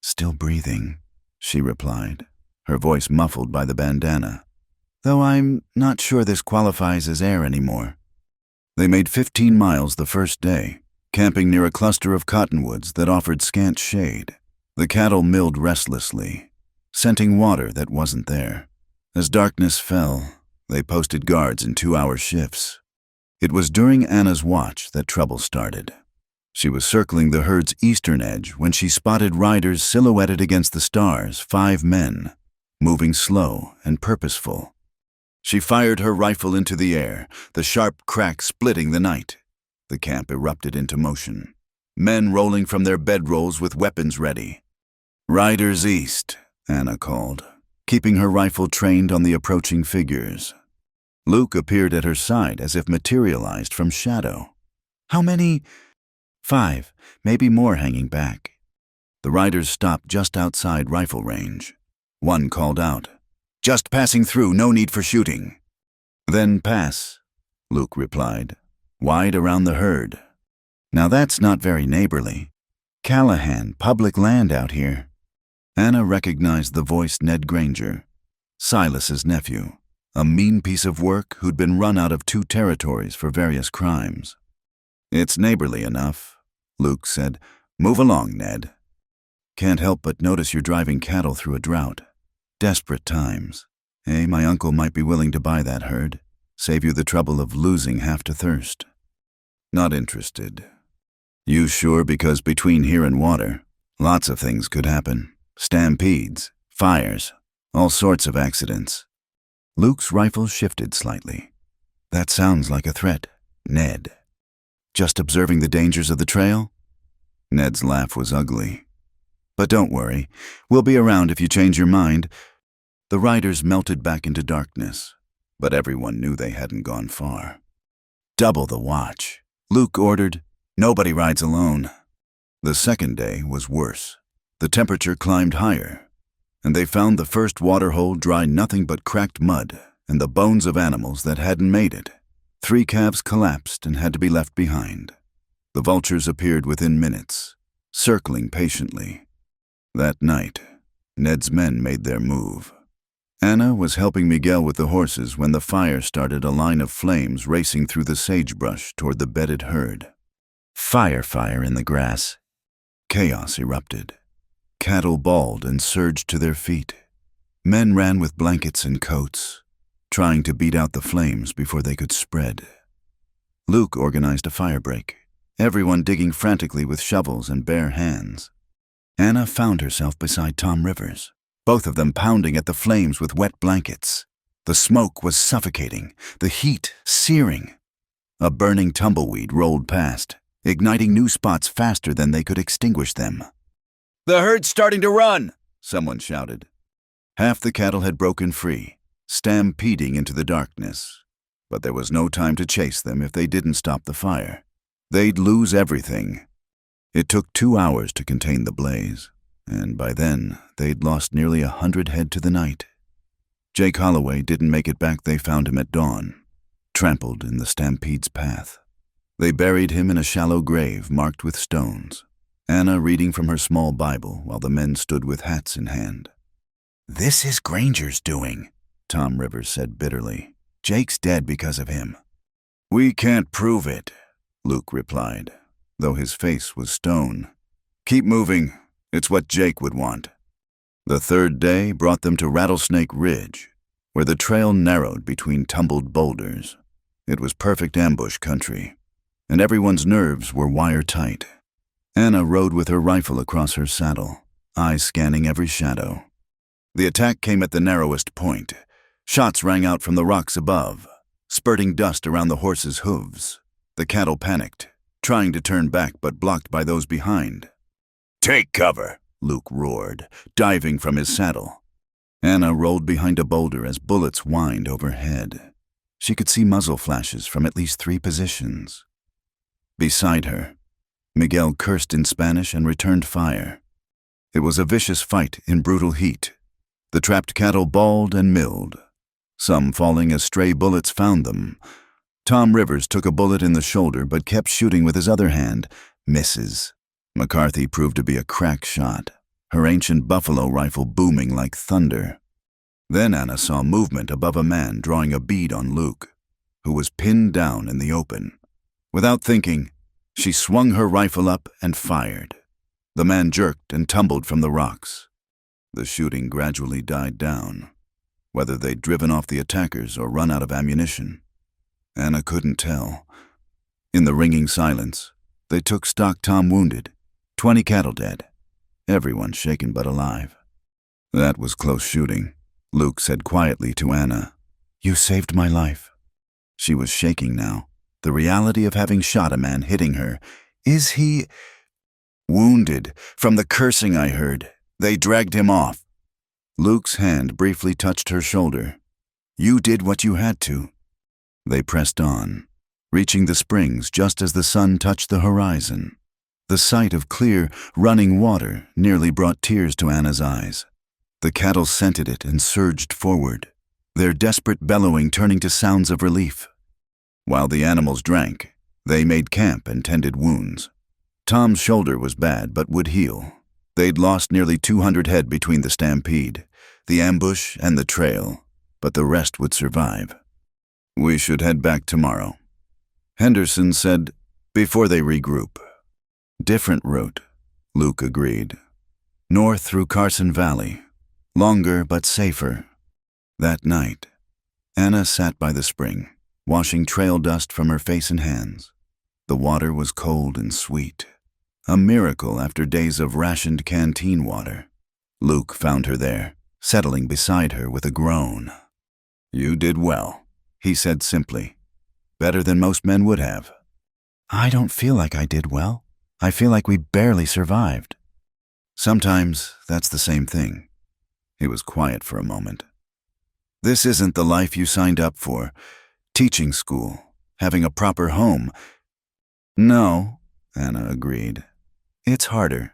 Speaker 1: "Still breathing," she replied, her voice muffled by the bandana. "Though I'm not sure this qualifies as air anymore." They made 15 miles the first day, camping near a cluster of cottonwoods that offered scant shade. The cattle milled restlessly, scenting water that wasn't there. As darkness fell, they posted guards in 2-hour shifts. It was during Anna's watch that trouble started. She was circling the herd's eastern edge when she spotted riders silhouetted against the stars, 5 men, moving slow and purposeful. She fired her rifle into the air, the sharp crack splitting the night. The camp erupted into motion, men rolling from their bedrolls with weapons ready. "Riders east," Anna called, keeping her rifle trained on the approaching figures. Luke appeared at her side as if materialized from shadow. "How many?" "5, maybe more hanging back." The riders stopped just outside rifle range. One called out, "Just passing through, no need for shooting." "Then pass," Luke replied, wide around the herd. "Now that's not very neighborly. Callahan, public land out here." Anna recognized the voice Ned Granger, Silas's nephew, a mean piece of work who'd been run out of 2 territories for various crimes. "It's neighborly enough," Luke said. "Move along, Ned." "Can't help but notice you're driving cattle through a drought. Desperate times. Hey, my uncle might be willing to buy that herd, save you the trouble of losing half to thirst." "Not interested." "You sure? Because between here and water, lots of things could happen. Stampedes, fires, all sorts of accidents." Luke's rifle shifted slightly. "That sounds like a threat, Ned." "Just observing the dangers of the trail?" Ned's laugh was ugly. "But don't worry, we'll be around if you change your mind." The riders melted back into darkness, but everyone knew they hadn't gone far. "Double the watch," Luke ordered. "Nobody rides alone." The second day was worse. The temperature climbed higher, and they found the first waterhole dry nothing but cracked mud and the bones of animals that hadn't made it. 3 calves collapsed and had to be left behind. The vultures appeared within minutes, circling patiently. That night, Ned's men made their move. Anna was helping Miguel with the horses when the fire started a line of flames racing through the sagebrush toward the bedded herd. Fire in the grass. Chaos erupted. Cattle bawled and surged to their feet. Men ran with blankets and coats, trying to beat out the flames before they could spread. Luke organized a firebreak, everyone digging frantically with shovels and bare hands. Anna found herself beside Tom Rivers, both of them pounding at the flames with wet blankets. The smoke was suffocating, the heat searing. A burning tumbleweed rolled past, igniting new spots faster than they could extinguish them. "The herd's starting to run!" someone shouted. Half the cattle had broken free, stampeding into the darkness. But there was no time to chase them if they didn't stop the fire. They'd lose everything. It took 2 hours to contain the blaze, and by then they'd lost nearly 100 head to the night. Jake Holloway didn't make it back. They found him at dawn, trampled in the stampede's path. They buried him in a shallow grave marked with stones, Anna reading from her small Bible while the men stood with hats in hand. "This is Granger's doing," Tom Rivers said bitterly. "Jake's dead because of him." "We can't prove it," Luke replied, though his face was stone. "Keep moving. It's what Jake would want." The third day brought them to Rattlesnake Ridge, where the trail narrowed between tumbled boulders. It was perfect ambush country, and everyone's nerves were wire-tight. Anna rode with her rifle across her saddle, eyes scanning every shadow. The attack came at the narrowest point. Shots rang out from the rocks above, spurting dust around the horses' hooves. The cattle panicked, trying to turn back but blocked by those behind. "Take cover," Luke roared, diving from his saddle. Anna rolled behind a boulder as bullets whined overhead. She could see muzzle flashes from at least 3 positions. Beside her, Miguel cursed in Spanish and returned fire. It was a vicious fight in brutal heat. The trapped cattle bawled and milled, some falling as stray bullets found them. Tom Rivers took a bullet in the shoulder but kept shooting with his other hand. Misses. McCarthy proved to be a crack shot, her ancient buffalo rifle booming like thunder. Then Anna saw movement above a man drawing a bead on Luke, who was pinned down in the open. Without thinking, she swung her rifle up and fired. The man jerked and tumbled from the rocks. The shooting gradually died down, whether they'd driven off the attackers or run out of ammunition. Anna couldn't tell. In the ringing silence, they took stock. Tom wounded, 20 cattle dead, everyone shaken but alive. "That was close shooting," Luke said quietly to Anna. "You saved my life." She was shaking now, the reality of having shot a man hitting her. "Is he—" "Wounded, from the cursing I heard. They dragged him off." Luke's hand briefly touched her shoulder. "You did what you had to." They pressed on, reaching the springs just as the sun touched the horizon. The sight of clear, running water nearly brought tears to Anna's eyes. The cattle scented it and surged forward, their desperate bellowing turning to sounds of relief. While the animals drank, they made camp and tended wounds. Tom's shoulder was bad but would heal. They'd lost nearly 200 head between the stampede, the ambush, and the trail, but the rest would survive. "We should head back tomorrow," Henderson said before they regroup. "Different route," Luke agreed. "North through Carson Valley. Longer but safer." That night, Anna sat by the spring, washing trail dust from her face and hands. The water was cold and sweet, a miracle after days of rationed canteen water. Luke found her there, settling beside her with a groan. "You did well," he said simply. "Better than most men would have." "I don't feel like I did well. I feel like we barely survived." "Sometimes that's the same thing." He was quiet for a moment. "This isn't the life you signed up for. Teaching school, having a proper home." "No," Anna agreed. "It's harder,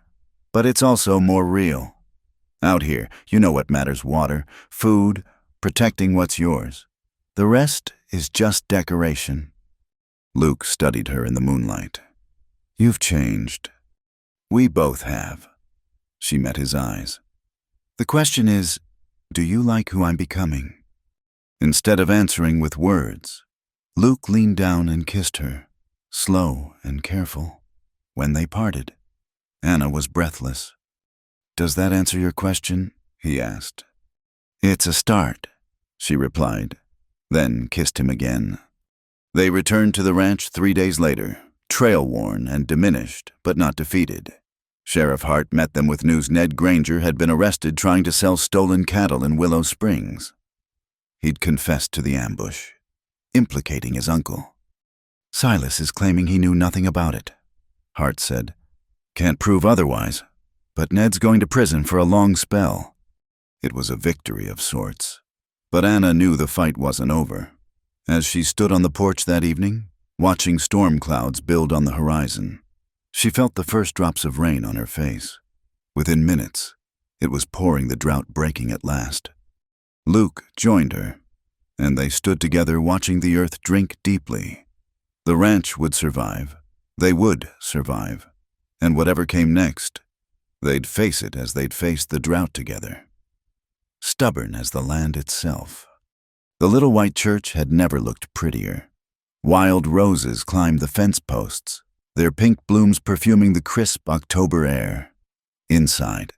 Speaker 1: but it's also more real. Out here, you know what matters: water, food, protecting what's yours. The rest is just decoration." Luke studied her in the moonlight. "You've changed. We both have." She met his eyes. "The question is, do you like who I'm becoming?" Instead of answering with words, Luke leaned down and kissed her, slow and careful. When they parted, Anna was breathless. "Does that answer your question?" he asked. "It's a start," she replied, then kissed him again. They returned to the ranch 3 days later, trail-worn and diminished, but not defeated. Sheriff Hart met them with news Ned Granger had been arrested trying to sell stolen cattle in Willow Springs. He'd confessed to the ambush, implicating his uncle. "Silas is claiming he knew nothing about it," Hart said. "Can't prove otherwise, but Ned's going to prison for a long spell." It was a victory of sorts. But Anna knew the fight wasn't over. As she stood on the porch that evening, watching storm clouds build on the horizon, she felt the first drops of rain on her face. Within minutes, it was pouring, the drought breaking at last. Luke joined her, and they stood together watching the earth drink deeply. The ranch would survive. They would survive. And whatever came next, they'd face it as they'd faced the drought together. Stubborn as the land itself. The little white church had never looked prettier. Wild roses climbed the fence posts, their pink blooms perfuming the crisp October air. Inside,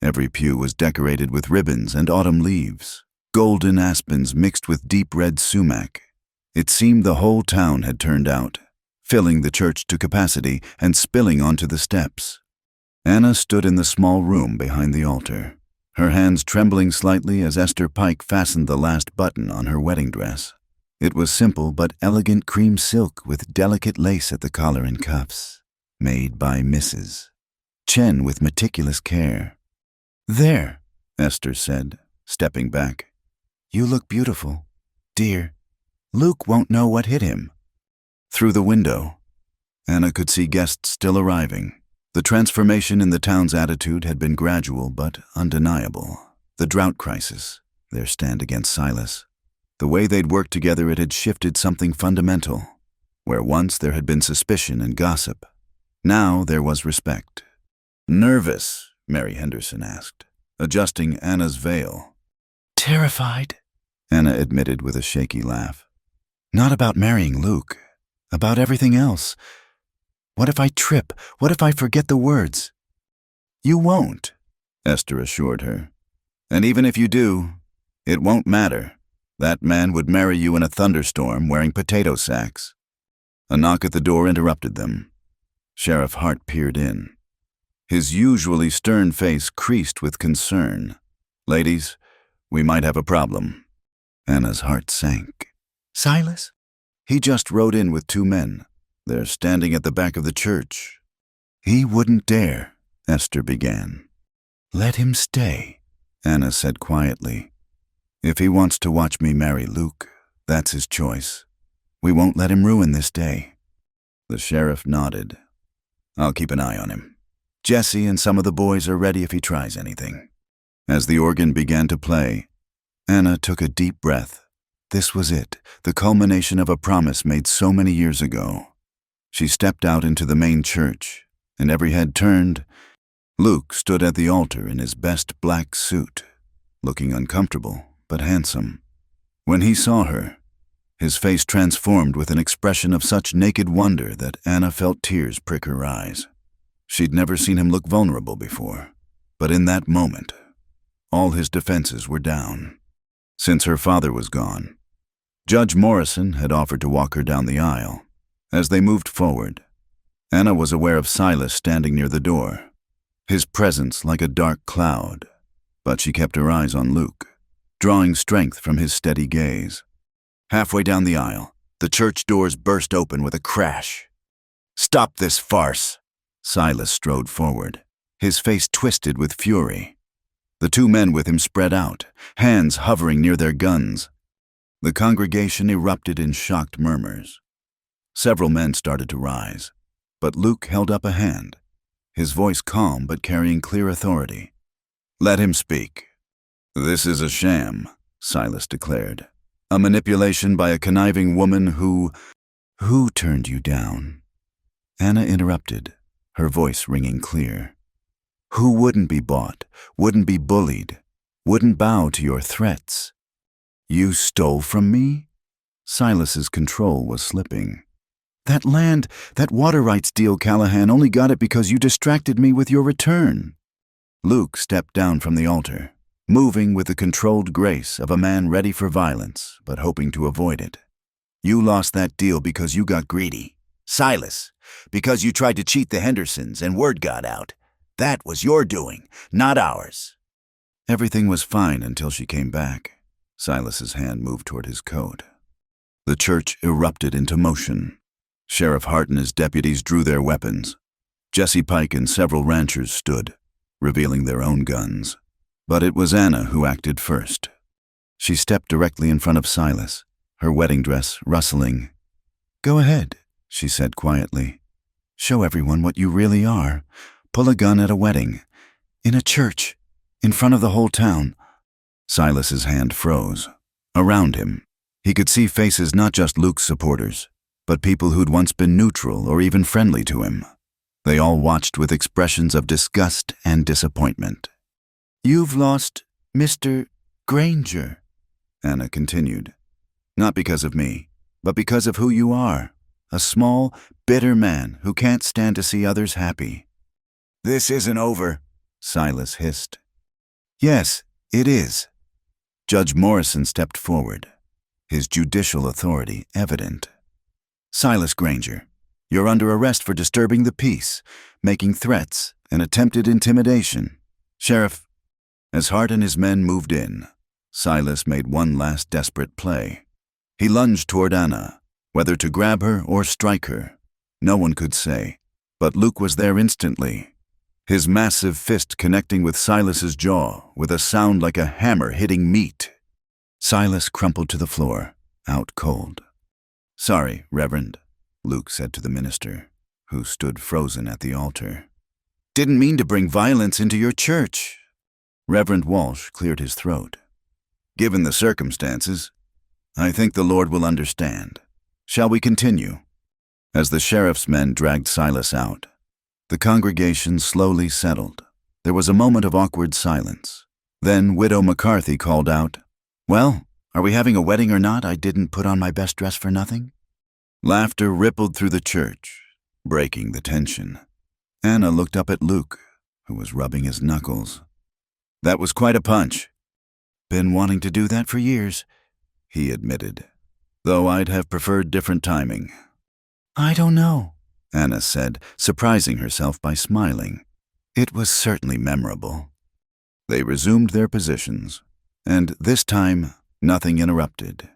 Speaker 1: every pew was decorated with ribbons and autumn leaves, golden aspens mixed with deep red sumac. It seemed the whole town had turned out, filling the church to capacity and spilling onto the steps. Anna stood in the small room behind the altar, her hands trembling slightly as Esther Pike fastened the last button on her wedding dress. It was simple but elegant cream silk with delicate lace at the collar and cuffs, made by Mrs. Chen with meticulous care. "There," Esther said, stepping back. "You look beautiful, dear. Luke won't know what hit him." Through the window, Anna could see guests still arriving. The transformation in the town's attitude had been gradual but undeniable. The drought crisis, their stand against Silas. The way they'd worked together, it had shifted something fundamental. Where once there had been suspicion and gossip, now there was respect. "Nervous?" Mary Henderson asked, adjusting Anna's veil.
Speaker 2: "Terrified,"
Speaker 1: Anna admitted with a shaky laugh.
Speaker 2: "Not about marrying Luke. About everything else. What if I trip? What if I forget the words?"
Speaker 1: "You won't," Esther assured her. "And even if you do, it won't matter. That man would marry you in a thunderstorm wearing potato sacks." A knock at the door interrupted them. Sheriff Hart peered in. His usually stern face creased with concern. "Ladies, we might have a problem." Anna's heart sank.
Speaker 2: "Silas?"
Speaker 1: "He just rode in with 2 men. They're standing at the back of the church."
Speaker 2: "He wouldn't dare,"
Speaker 1: Esther began.
Speaker 2: "Let him stay,"
Speaker 1: Anna said quietly. "If he wants to watch me marry Luke, that's his choice. We won't let him ruin this day." The sheriff nodded. "I'll keep an eye on him. Jesse and some of the boys are ready if he tries anything." As the organ began to play, Anna took a deep breath. This was it, the culmination of a promise made so many years ago. She stepped out into the main church, and every head turned. Luke stood at the altar in his best black suit, looking uncomfortable but handsome. When he saw her, his face transformed with an expression of such naked wonder that Anna felt tears prick her eyes. She'd never seen him look vulnerable before, but in that moment, all his defenses were down. Since her father was gone, Judge Morrison had offered to walk her down the aisle. As they moved forward, Anna was aware of Silas standing near the door, his presence like a dark cloud, but she kept her eyes on Luke, drawing strength from his steady gaze. Halfway down the aisle, the church doors burst open with a crash. "Stop this farce!" Silas strode forward, his face twisted with fury. The 2 men with him spread out, hands hovering near their guns. The congregation erupted in shocked murmurs. Several men started to rise, but Luke held up a hand, his voice calm but carrying clear authority. "Let him speak." "This is a sham," Silas declared. "A manipulation by a conniving woman who—"
Speaker 2: "Who turned you down?"
Speaker 1: Anna interrupted, her voice ringing clear.
Speaker 2: "Who wouldn't be bought, wouldn't be bullied, wouldn't bow to your threats?"
Speaker 1: "You stole from me?" Silas's control was slipping.
Speaker 2: "That land, that water rights deal, Callahan, only got it because you distracted me with your return."
Speaker 1: Luke stepped down from the altar, moving with the controlled grace of a man ready for violence but hoping to avoid it. "You lost that deal because you got greedy. Silas, because you tried to cheat the Hendersons and word got out. That was your doing, not ours." Everything was fine until she came back. Silas's hand moved toward his coat. The church erupted into motion. Sheriff Hart and his deputies drew their weapons. Jesse Pike and several ranchers stood, revealing their own guns. But it was Anna who acted first. She stepped directly in front of Silas, her wedding dress rustling.
Speaker 2: "Go ahead,"
Speaker 1: she said quietly.
Speaker 2: "Show everyone what you really are. Pull a gun at a wedding. In a church. In front of the whole town."
Speaker 1: Silas's hand froze. Around him, he could see faces not just Luke's supporters, but people who'd once been neutral or even friendly to him. They all watched with expressions of disgust and disappointment.
Speaker 2: "You've lost Mr. Granger,"
Speaker 1: Anna continued. "Not because of me, but because of who you are. A small, bitter man who can't stand to see others happy." "This isn't over," Silas hissed. "Yes, it is." Judge Morrison stepped forward, his judicial authority evident. "Silas Granger, you're under arrest for disturbing the peace, making threats, and attempted intimidation. Sheriff..." As Hart and his men moved in, Silas made one last desperate play. He lunged toward Anna, whether to grab her or strike her. No one could say, but Luke was there instantly, his massive fist connecting with Silas's jaw with a sound like a hammer hitting meat. Silas crumpled to the floor, out cold. "Sorry, Reverend," Luke said to the minister, who stood frozen at the altar. "Didn't mean to bring violence into your church." Reverend Walsh cleared his throat. "Given the circumstances, I think the Lord will understand. Shall we continue?" As the sheriff's men dragged Silas out, the congregation slowly settled. There was a moment of awkward silence. Then Widow McCarthy called out, "Well, are we having a wedding or not? I didn't put on my best dress for nothing." Laughter rippled through the church, breaking the tension. Anna looked up at Luke, who was rubbing his knuckles. "That was quite a punch." "Been wanting to do that for years," he admitted, "though I'd have preferred different timing." "I don't know," Anna said, surprising herself by smiling. It was certainly memorable. They resumed their positions, and this time nothing interrupted.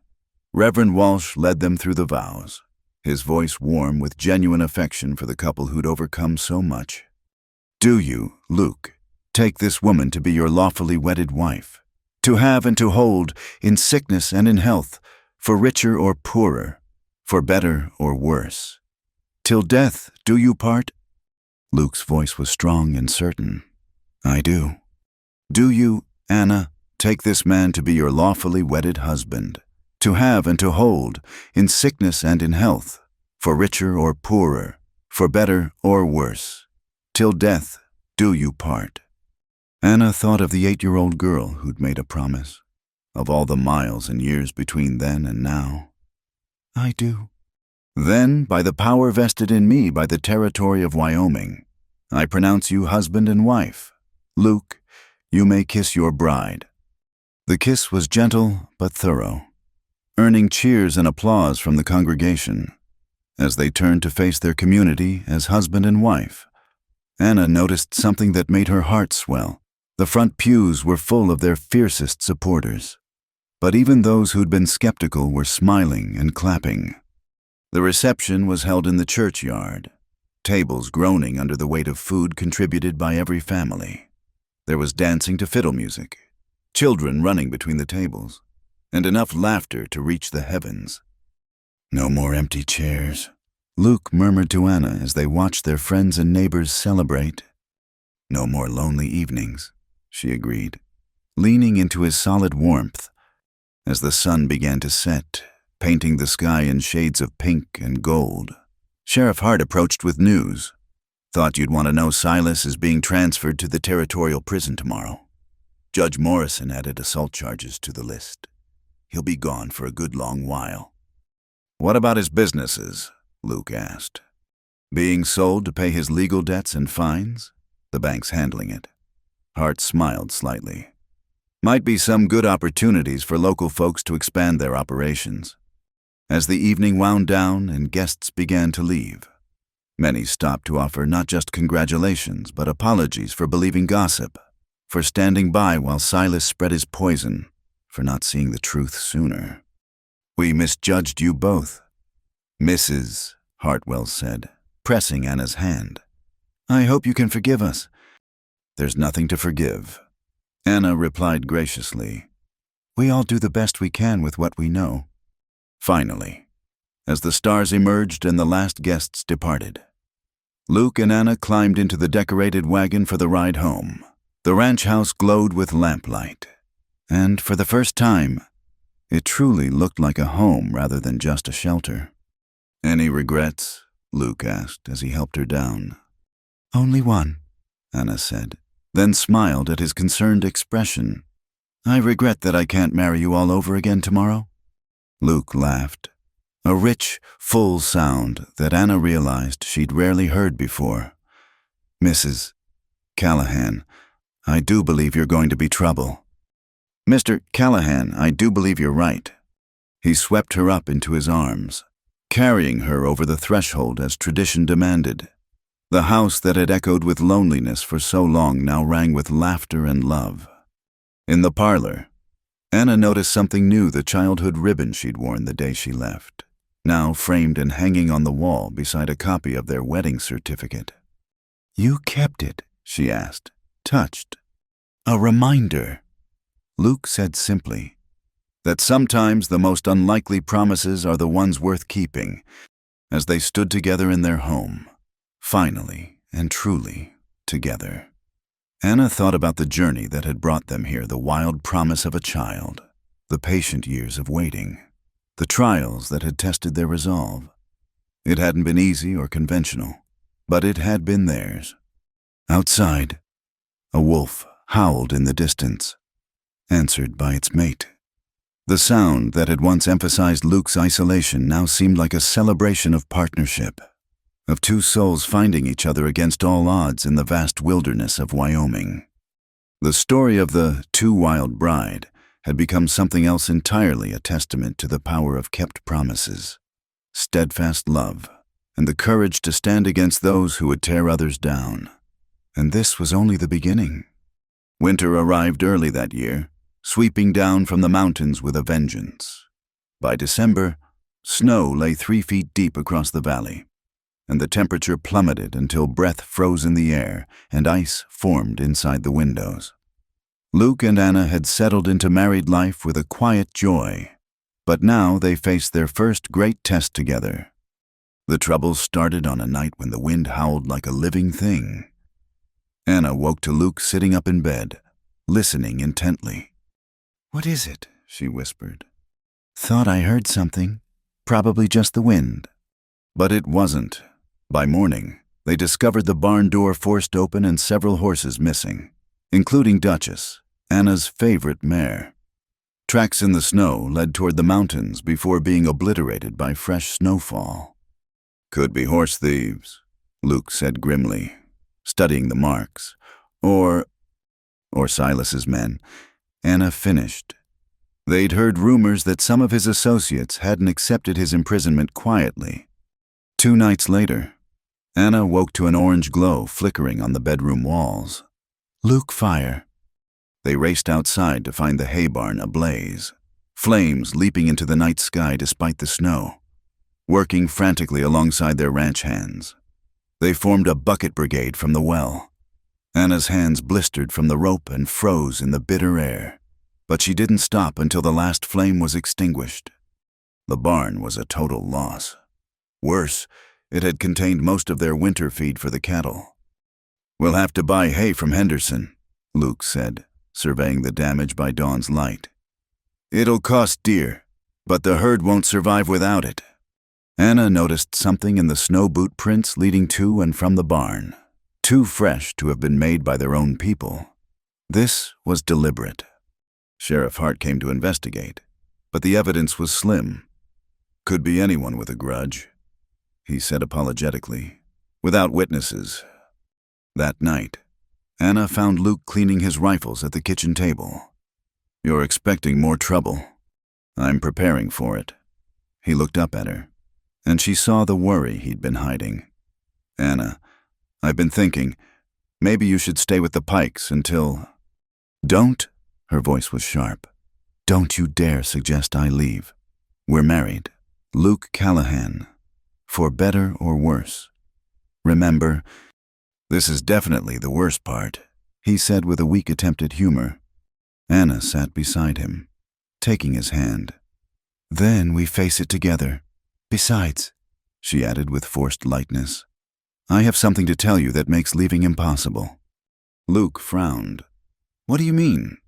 Speaker 1: Reverend Walsh led them through the vows, his voice warm with genuine affection for the couple who'd overcome so much. "Do you, Luke, take this woman to be your lawfully wedded wife, to have and to hold in sickness and in health, for richer or poorer, for better or worse. Till death do you part?" Luke's voice was strong and certain. "I do." "Do you, Anna, take this man to be your lawfully wedded husband, to have and to hold, in sickness and in health, for richer or poorer, for better or worse, till death do you part?" Anna thought of the 8-year-old girl who'd made a promise, of all the miles and years between then and now. "I do." "Then, by the power vested in me by the territory of Wyoming, I pronounce you husband and wife. Luke, you may kiss your bride." The kiss was gentle but thorough, earning cheers and applause from the congregation. As they turned to face their community as husband and wife, Anna noticed something that made her heart swell. The front pews were full of their fiercest supporters, but even those who'd been skeptical were smiling and clapping. The reception was held in the churchyard, tables groaning under the weight of food contributed by every family. There was dancing to fiddle music, children running between the tables, and enough laughter to reach the heavens. "No more empty chairs," Luke murmured to Anna as they watched their friends and neighbors celebrate. "No more lonely evenings," she agreed, leaning into his solid warmth. As the sun began to set, painting the sky in shades of pink and gold, Sheriff Hart approached with news. "Thought you'd want to know Silas is being transferred to the territorial prison tomorrow. Judge Morrison added assault charges to the list. He'll be gone for a good long while." "What about his businesses?" Luke asked. "Being sold to pay his legal debts and fines? The bank's handling it." Hart smiled slightly. "Might be some good opportunities for local folks to expand their operations." As the evening wound down and guests began to leave, many stopped to offer not just congratulations but apologies for believing gossip, for standing by while Silas spread his poison, for not seeing the truth sooner. "We misjudged you both," Mrs. Hartwell said, pressing Anna's hand. "I hope you can forgive us." "There's nothing to forgive," Anna replied graciously. "We all do the best we can with what we know." Finally, as the stars emerged and the last guests departed, Luke and Anna climbed into the decorated wagon for the ride home. The ranch house glowed with lamplight, and for the first time, it truly looked like a home rather than just a shelter. "Any regrets?" Luke asked as he helped her down. "Only one," Anna said, then smiled at his concerned expression. "I regret that I can't marry you all over again tomorrow." Luke laughed, a rich, full sound that Anna realized she'd rarely heard before. "Mrs. Callahan, I do believe you're going to be trouble." "Mr. Callahan, I do believe you're right." He swept her up into his arms, carrying her over the threshold as tradition demanded. The house that had echoed with loneliness for so long now rang with laughter and love. In the parlor, Anna noticed something new: the childhood ribbon she'd worn the day she left, now framed and hanging on the wall beside a copy of their wedding certificate.
Speaker 2: "You kept it?"
Speaker 1: she asked, touched.
Speaker 2: "A reminder,"
Speaker 1: Luke said simply, that sometimes the most unlikely promises are the ones worth keeping. As they stood together in their home, finally and truly together, Anna thought about the journey that had brought them here: the wild promise of a child, the patient years of waiting, the trials that had tested their resolve. It hadn't been easy or conventional, but it had been theirs. Outside, a wolf howled in the distance, answered by its mate. The sound that had once emphasized Luke's isolation now seemed like a celebration of partnership, of two souls finding each other against all odds in the vast wilderness of Wyoming. The story of the Too Wild Bride had become something else entirely: a testament to the power of kept promises, steadfast love, and the courage to stand against those who would tear others down. And this was only the beginning. Winter arrived early that year, sweeping down from the mountains with a vengeance. By December, snow lay 3 feet deep across the valley, and the temperature plummeted until breath froze in the air and ice formed inside the windows. Luke and Anna had settled into married life with a quiet joy, but now they faced their first great test together. The troubles started on a night when the wind howled like a living thing. Anna woke to Luke sitting up in bed, listening intently.
Speaker 2: "What is it?"
Speaker 1: she whispered.
Speaker 2: "Thought I heard something. Probably just the wind."
Speaker 1: But it wasn't. By morning, they discovered the barn door forced open and several horses missing, including Duchess, Anna's favorite mare. Tracks in the snow led toward the mountains before being obliterated by fresh snowfall. "Could be horse thieves," Luke said grimly, studying the marks. Or Silas's men," Anna finished. They'd heard rumors that some of his associates hadn't accepted his imprisonment quietly. 2 nights later, Anna woke to an orange glow flickering on the bedroom walls.
Speaker 2: "Luke, fire."
Speaker 1: They raced outside to find the hay barn ablaze, flames leaping into the night sky despite the snow, working frantically alongside their ranch hands. They formed a bucket brigade from the well. Anna's hands blistered from the rope and froze in the bitter air, but she didn't stop until the last flame was extinguished. The barn was a total loss. Worse, it had contained most of their winter feed for the cattle. "We'll have to buy hay from Henderson," Luke said, surveying the damage by dawn's light. "It'll cost dear, but the herd won't survive without it." Anna noticed something in the snow boot prints leading to and from the barn, too fresh to have been made by their own people. This was deliberate. Sheriff Hart came to investigate, but the evidence was slim. "Could be anyone with a grudge," he said apologetically, "without witnesses." That night, Anna found Luke cleaning his rifles at the kitchen table. "You're expecting more trouble." "I'm preparing for it." He looked up at her, and she saw the worry he'd been hiding. "Anna, I've been thinking, maybe you should stay with the Pikes until—" "Don't," her voice was sharp. "Don't you dare suggest I leave. We're married. Luke Callahan. For better or worse. Remember—" "This is definitely the worst part," he said with a weak attempt at humor. Anna sat beside him, taking his hand. "Then we face it together. Besides," she added with forced lightness, "I have something to tell you that makes leaving impossible." Luke frowned. "What do you mean?"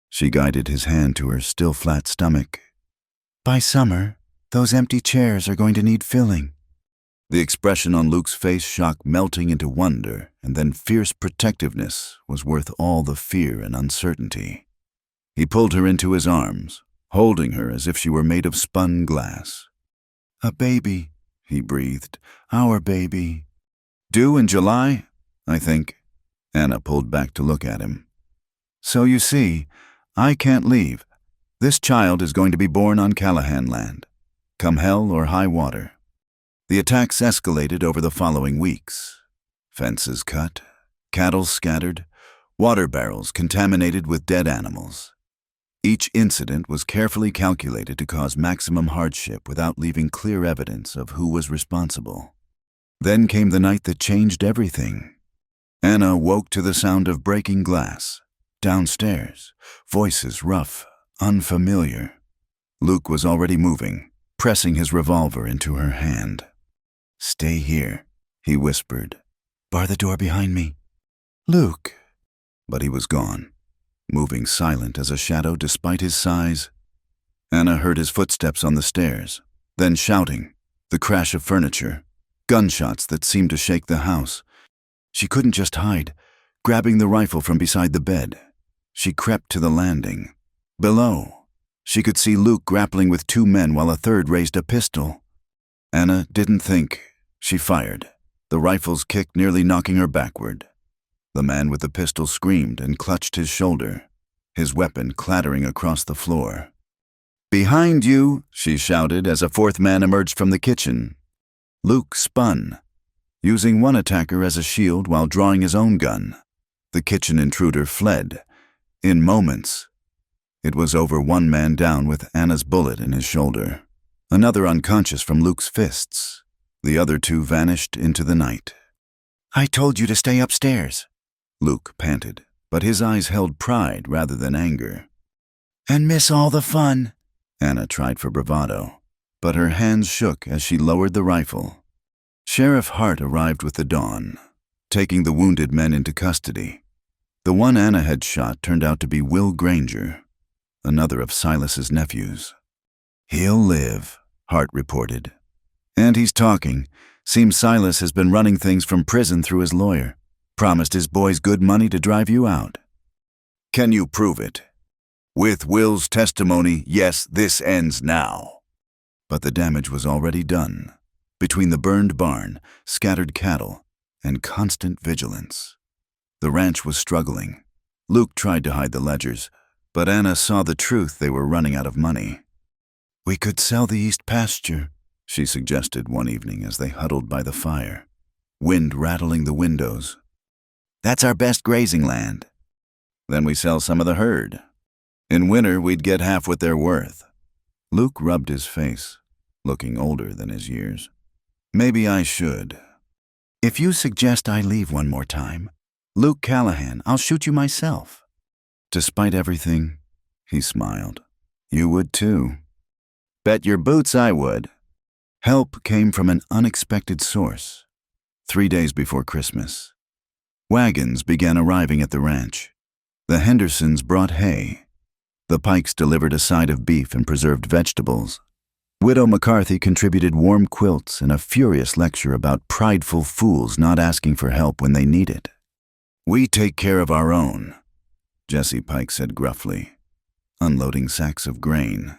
Speaker 1: She guided his hand to her still flat stomach. "By summer, those empty chairs are going to need filling." The expression on Luke's face, shock melting into wonder and then fierce protectiveness, was worth all the fear and uncertainty. He pulled her into his arms, holding her as if she were made of spun glass. "A baby," he breathed. "Our baby." "Due in July, I think." Anna pulled back to look at him. "So you see, I can't leave. This child is going to be born on Callahan land, come hell or high water." The attacks escalated over the following weeks. Fences cut, cattle scattered, Water barrels contaminated with dead animals. Each incident was carefully calculated to cause maximum hardship without leaving clear evidence of who was responsible. Then came the night that changed everything. Anna woke to the sound of breaking glass. Downstairs, voices rough, unfamiliar. Luke was already moving, pressing his revolver into her hand. "Stay here," he whispered. "Bar the door behind me." "Luke." But he was gone, moving silent as a shadow despite his size. Anna heard his footsteps on the stairs, then shouting, the crash of furniture, gunshots that seemed to shake the house. She couldn't just hide. Grabbing the rifle from beside the bed, she crept to the landing. Below, she could see Luke grappling with two men while a third raised a pistol. Anna didn't think. She fired, the rifle's kick nearly knocking her backward. The man with the pistol screamed and clutched his shoulder, his weapon clattering across the floor. "Behind you," she shouted as a fourth man emerged from the kitchen. Luke spun, using one attacker as a shield while drawing his own gun. The kitchen intruder fled. In moments, it was over, one man down with Anna's bullet in his shoulder, another unconscious from Luke's fists. The other two vanished into the night. "I told you to stay upstairs," Luke panted, but his eyes held pride rather than anger. "And miss all the fun," Anna tried for bravado, but her hands shook as she lowered the rifle. Sheriff Hart arrived with the dawn, taking the wounded men into custody. The one Anna had shot turned out to be Will Granger, another of Silas's nephews. "He'll live," Hart reported. "And he's talking. Seems Silas has been running things from prison through his lawyer. Promised his boys good money to drive you out." "Can you prove it?" "With Will's testimony, yes, this ends now." But the damage was already done, between the burned barn, scattered cattle, and constant vigilance. The ranch was struggling. Luke tried to hide the ledgers, but Anna saw the truth. They were running out of money. "We could sell the east pasture," she suggested one evening as they huddled by the fire, wind rattling the windows. "That's our best grazing land." "Then we sell some of the herd. In winter, we'd get half what they're worth." Luke rubbed his face, looking older than his years. "Maybe I should." "If you suggest I leave one more time, Luke Callahan, I'll shoot you myself." "Despite everything," he smiled, "you would too." "Bet your boots I would." Help came from an unexpected source. 3 days before Christmas, wagons began arriving at the ranch. The Hendersons brought hay. The Pikes delivered a side of beef and preserved vegetables. Widow McCarthy contributed warm quilts and a furious lecture about prideful fools not asking for help when they need it. "We take care of our own," Jesse Pike said gruffly, unloading sacks of grain.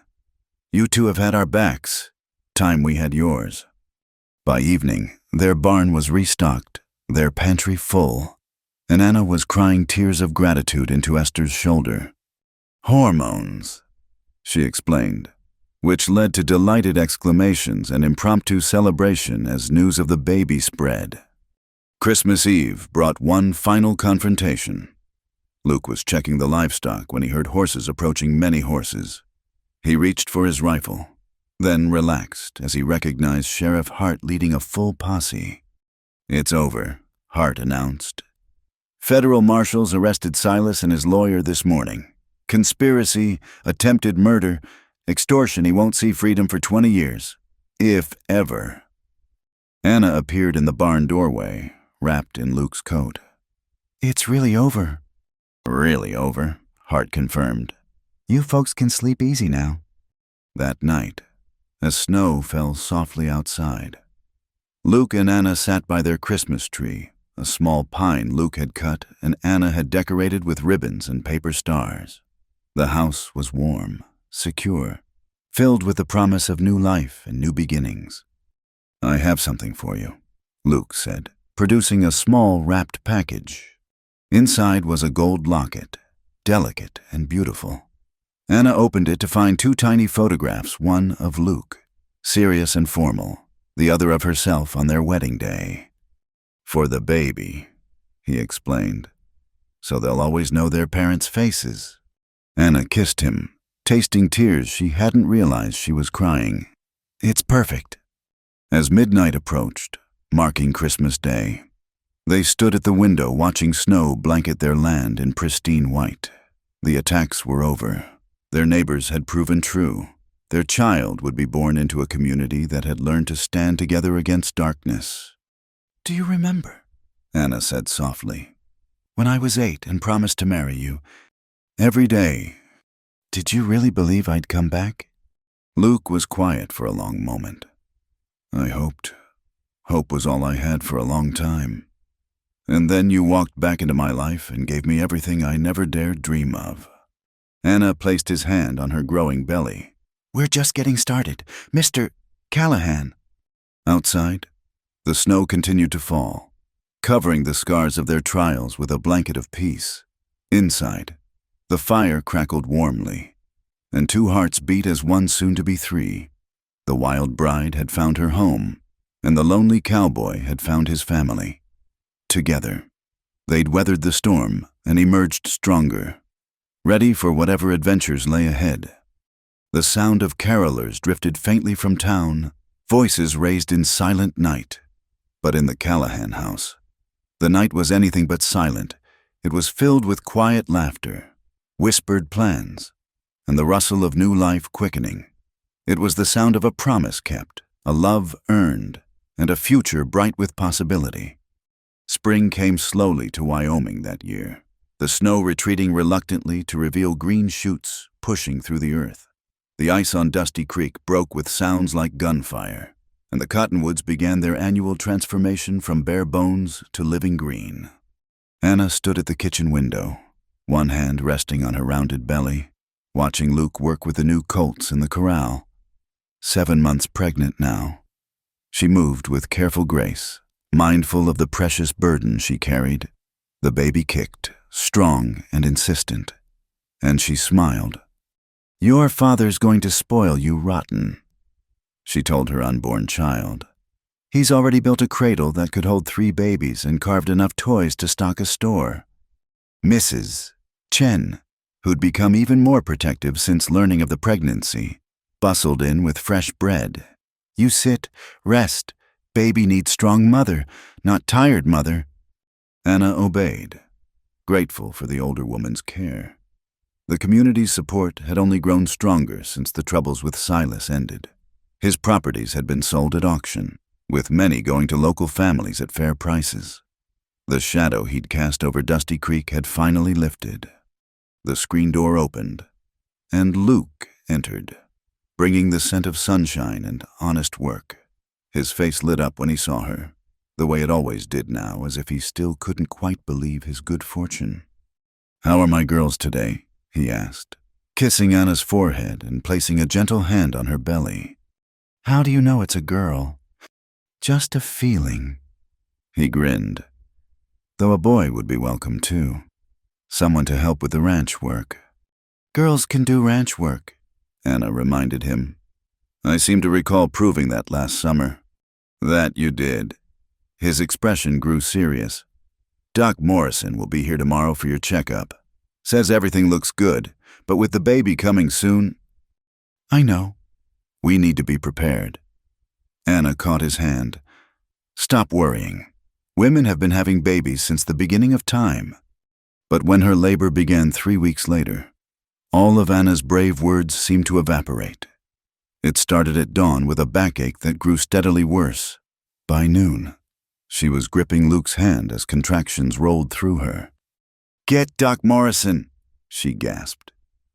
Speaker 1: "You two have had our backs. Time we had yours." By evening, their barn was restocked, their pantry full, and Anna was crying tears of gratitude into Esther's shoulder. "Hormones," she explained, which led to delighted exclamations and impromptu celebration as news of the baby spread. Christmas Eve brought one final confrontation. Luke was checking the livestock when he heard horses approaching, many horses. He reached for his rifle, then relaxed as he recognized Sheriff Hart leading a full posse. "It's over," Hart announced. "Federal marshals arrested Silas and his lawyer this morning. Conspiracy, attempted murder, extortion. He won't see freedom for 20 years. If ever." Anna appeared in the barn doorway, wrapped in Luke's coat. "It's really over." "Really over," Hart confirmed. "You folks can sleep easy now." That night, as snow fell softly outside, Luke and Anna sat by their Christmas tree, a small pine Luke had cut and Anna had decorated with ribbons and paper stars. The house was warm, secure, filled with the promise of new life and new beginnings. "I have something for you," Luke said, producing a small wrapped package. Inside was a gold locket, delicate and beautiful. Anna opened it to find 2 tiny photographs, one of Luke, serious and formal, the other of herself on their wedding day. "For the baby," he explained. so they'll always know their parents' faces. Anna kissed him, tasting tears she hadn't realized she was crying.
Speaker 2: It's perfect.
Speaker 1: As midnight approached, marking Christmas Day, they stood at the window watching snow blanket their land in pristine white. The attacks were over. Their neighbors had proven true. Their child would be born into a community that had learned to stand together against darkness.
Speaker 2: Do you remember?
Speaker 1: Anna said softly.
Speaker 2: When I was 8 and promised to marry you.
Speaker 1: Every day.
Speaker 2: Did you really believe I'd come back?
Speaker 1: Luke was quiet for a long moment. I hoped. Hope was all I had for a long time. And then you walked back into my life and gave me everything I never dared dream of. Anna placed his hand on her growing belly.
Speaker 2: We're just getting started, Mr. Callahan.
Speaker 1: Outside, the snow continued to fall, covering the scars of their trials with a blanket of peace. Inside, the fire crackled warmly, and 2 hearts beat as one soon to be 3. The wild bride had found her home, and the lonely cowboy had found his family. Together, they'd weathered the storm and emerged stronger, ready for whatever adventures lay ahead. The sound of carolers drifted faintly from town, voices raised in silent night. But in the Callahan house, the night was anything but silent. It was filled with quiet laughter, whispered plans, and the rustle of new life quickening. It was the sound of a promise kept, a love earned, and a future bright with possibility. Spring came slowly to Wyoming that year, the snow retreating reluctantly to reveal green shoots pushing through the earth. The ice on Dusty Creek broke with sounds like gunfire, and the cottonwoods began their annual transformation from bare bones to living green. Anna stood at the kitchen window, one hand resting on her rounded belly, watching Luke work with the new colts in the corral. 7 months pregnant now. She moved with careful grace, mindful of the precious burden she carried. The baby kicked, strong and insistent, and she smiled. Your father's going to spoil you rotten, she told her unborn child. He's already built a cradle that could hold 3 babies and carved enough toys to stock a store. Mrs. Chen, who'd become even more protective since learning of the pregnancy, bustled in with fresh bread. You sit, rest. Baby needs strong mother, not tired mother. Anna obeyed, grateful for the older woman's care. The community's support had only grown stronger since the troubles with Silas ended. His properties had been sold at auction, with many going to local families at fair prices. The shadow he'd cast over Dusty Creek had finally lifted. The screen door opened, and Luke entered, bringing the scent of sunshine and honest work. His face lit up when he saw her, the way it always did now, as if he still couldn't quite believe his good fortune. How are my girls today? He asked, kissing Anna's forehead and placing a gentle hand on her belly. How do you know it's a girl? Just a feeling. He grinned. Though a boy would be welcome too. Someone to help with the ranch work. Girls can do ranch work, Anna reminded him. I seem to recall proving that last summer. That you did. His expression grew serious. Doc Morrison will be here tomorrow for your checkup. Says everything looks good, but with the baby coming soon... I know. We need to be prepared. Anna caught his hand. Stop worrying. Women have been having babies since the beginning of time. But when her labor began 3 weeks later, all of Anna's brave words seemed to evaporate. It started at dawn with a backache that grew steadily worse. By noon, she was gripping Luke's hand as contractions rolled through her. Get Doc Morrison, she gasped.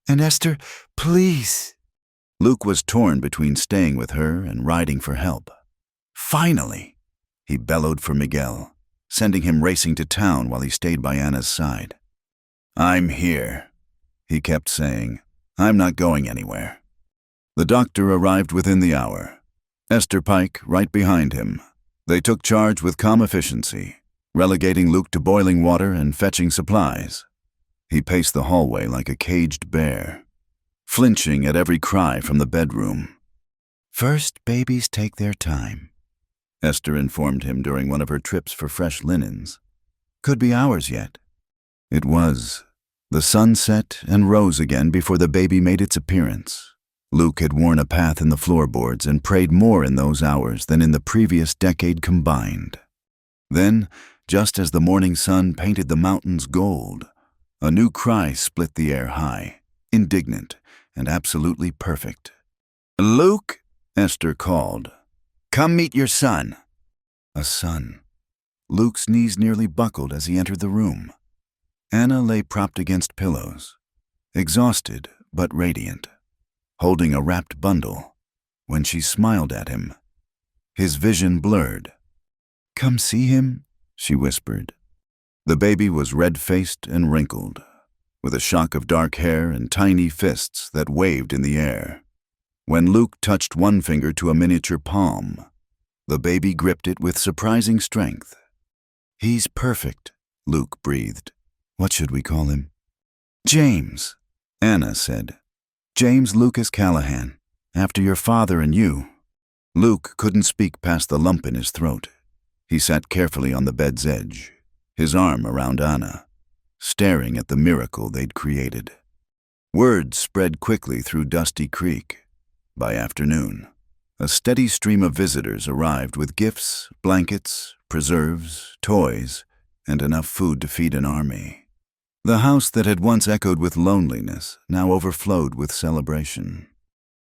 Speaker 1: And Esther, please. Luke was torn between staying with her and riding for help. Finally, he bellowed for Miguel, sending him racing to town while he stayed by Anna's side. I'm here, he kept saying. I'm not going anywhere. The doctor arrived within the hour. Esther Pike right behind him. They took charge with calm efficiency, relegating Luke to boiling water and fetching supplies. He paced the hallway like a caged bear, flinching at every cry from the bedroom. First babies take their time, Esther informed him during one of her trips for fresh linens. Could be hours yet. It was. The sun set and rose again before the baby made its appearance. Luke had worn a path in the floorboards and prayed more in those hours than in the previous decade combined. Then, just as the morning sun painted the mountains gold, a new cry split the air high, indignant and absolutely perfect. "Luke," Esther called, "come meet your son." A son. Luke's knees nearly buckled as he entered the room. Anna lay propped against pillows, exhausted but radiant, holding a wrapped bundle. When she smiled at him, his vision blurred. "Come see him," she whispered. The baby was red-faced and wrinkled, with a shock of dark hair and tiny fists that waved in the air. When Luke touched one finger to a miniature palm, the baby gripped it with surprising strength. "He's perfect," Luke breathed. "What should we call him?" "James," Anna said. "James Lucas Callahan, after your father and you." Luke couldn't speak past the lump in his throat. He sat carefully on the bed's edge, his arm around Anna, staring at the miracle they'd created. Word spread quickly through Dusty Creek. By afternoon, a steady stream of visitors arrived with gifts, blankets, preserves, toys, and enough food to feed an army. The house that had once echoed with loneliness now overflowed with celebration.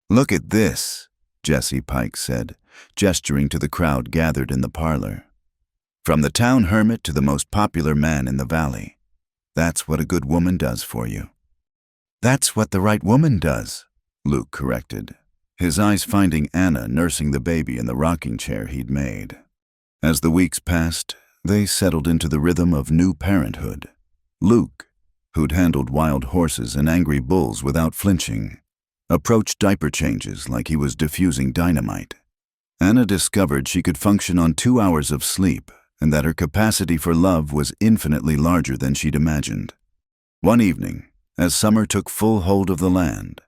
Speaker 1: "Look at this," Jesse Pike said, gesturing to the crowd gathered in the parlor. "From the town hermit to the most popular man in the valley. That's what a good woman does for you." "That's what the right woman does," Luke corrected, his eyes finding Anna nursing the baby in the rocking chair he'd made. As the weeks passed, they settled into the rhythm of new parenthood. Luke, who'd handled wild horses and angry bulls without flinching, approached diaper changes like he was diffusing dynamite. Anna discovered she could function on 2 hours of sleep and that her capacity for love was infinitely larger than she'd imagined. One evening, as summer took full hold of the land,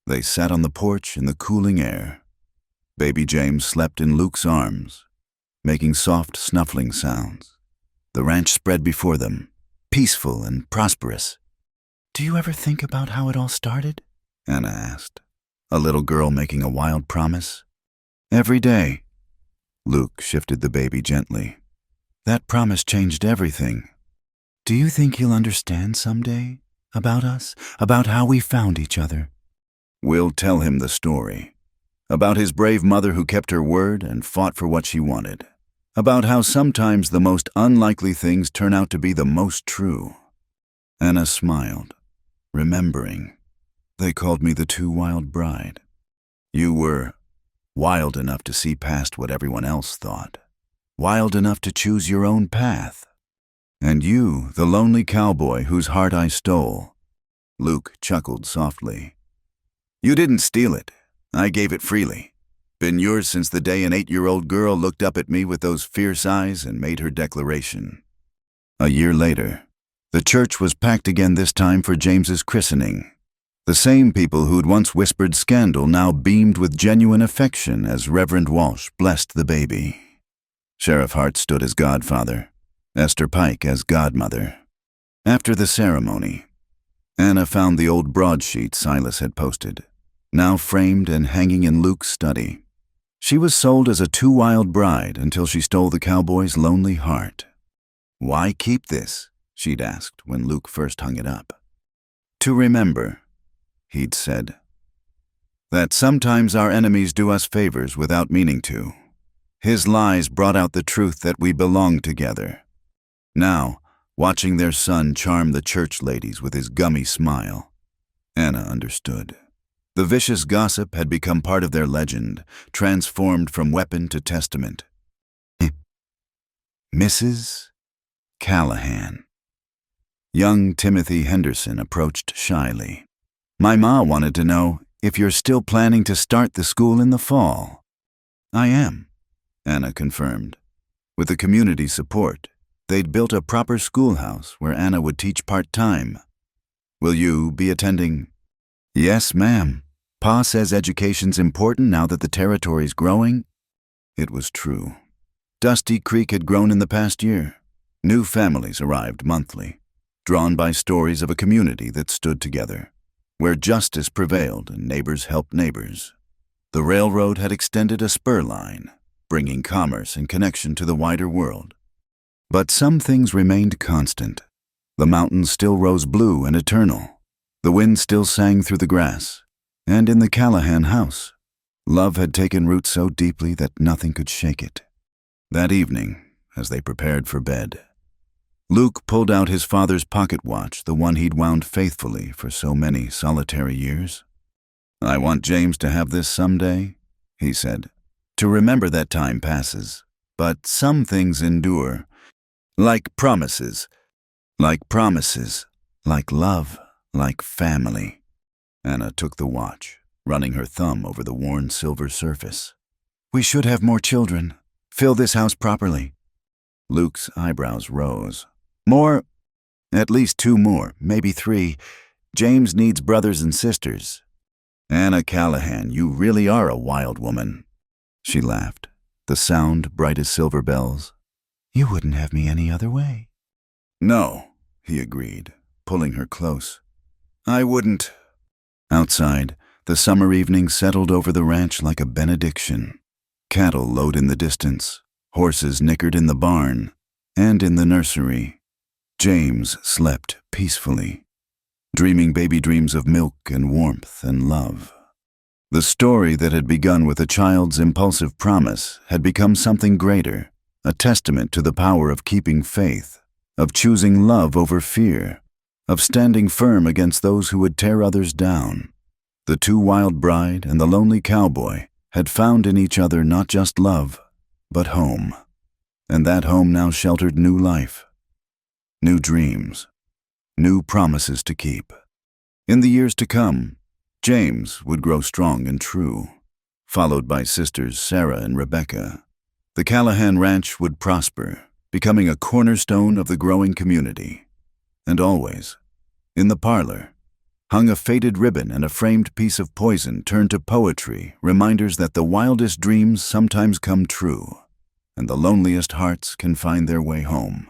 Speaker 1: they sat on the porch in the cooling air. Baby James slept in Luke's arms, making soft snuffling sounds. The ranch spread before them, peaceful and prosperous. "Do you ever think about how it all started?" Anna asked, a little girl making a wild promise. "Every day." Luke shifted the baby gently. "That promise changed everything. Do you think he'll understand someday? About us? About how we found each other?" "We'll tell him the story. About his brave mother who kept her word and fought for what she wanted. About how sometimes the most unlikely things turn out to be the most true." Anna smiled, remembering. "They called me the too wild bride. You were wild enough to see past what everyone else thought. Wild enough to choose your own path. And you, the lonely cowboy whose heart I stole." Luke chuckled softly. "You didn't steal it. I gave it freely. Been yours since the day an 8-year-old girl looked up at me with those fierce eyes and made her declaration." A year later, the church was packed again, this time for James's christening. The same people who'd once whispered scandal now beamed with genuine affection as Reverend Walsh blessed the baby. Sheriff Hart stood as godfather, Esther Pike as godmother. After the ceremony, Anna found the old broadsheet Silas had posted, now framed and hanging in Luke's study. She was sold as a too wild bride until she stole the cowboy's lonely heart. "Why keep this?" she'd asked when Luke first hung it up. "To remember," he'd said, "that sometimes our enemies do us favors without meaning to. His lies brought out the truth that we belong together." Now, watching their son charm the church ladies with his gummy smile, Anna understood. The vicious gossip had become part of their legend, transformed from weapon to testament. Mrs. Callahan. Young Timothy Henderson approached shyly. "My ma wanted to know if you're still planning to start the school in the fall." "I am," Anna confirmed. With the community support, they'd built a proper schoolhouse where Anna would teach part-time. "Will you be attending?" "Yes, ma'am. Pa says education's important now that the territory's growing." It was true. Dusty Creek had grown in the past year. New families arrived monthly. drawn by stories of a community that stood together, where justice prevailed and neighbors helped neighbors. The railroad had extended a spur line, bringing commerce and connection to the wider world. But some things remained constant. The mountains still rose blue and eternal. The wind still sang through the grass. And in the Callahan house, love had taken root so deeply that nothing could shake it. That evening, as they prepared for bed, Luke pulled out his father's pocket watch, the one he'd wound faithfully for so many solitary years. "I want James to have this someday," he said, "to remember that time passes, but some things endure, like promises, like love, like family." Anna took the watch, running her thumb over the worn silver surface. "We should have more children. Fill this house properly." Luke's eyebrows rose. "More? At least 2 more, maybe 3. James needs brothers and sisters." "Anna Callahan, you really are a wild woman." She laughed, the sound bright as silver bells. "You wouldn't have me any other way." "No," he agreed, pulling her close. "I wouldn't." Outside, the summer evening settled over the ranch like a benediction. Cattle lowed in the distance, horses nickered in the barn, and in the nursery. James slept peacefully, dreaming baby dreams of milk and warmth and love. The story that had begun with a child's impulsive promise had become something greater, a testament to the power of keeping faith, of choosing love over fear, of standing firm against those who would tear others down. The 2-wild bride and the lonely cowboy had found in each other not just love, but home. And that home now sheltered new life, new dreams, new promises to keep. In the years to come, James would grow strong and true, followed by sisters Sarah and Rebecca. The Callahan Ranch would prosper, becoming a cornerstone of the growing community. And always, in the parlor, hung a faded ribbon and a framed piece of poison turned to poetry, reminders that the wildest dreams sometimes come true, and the loneliest hearts can find their way home.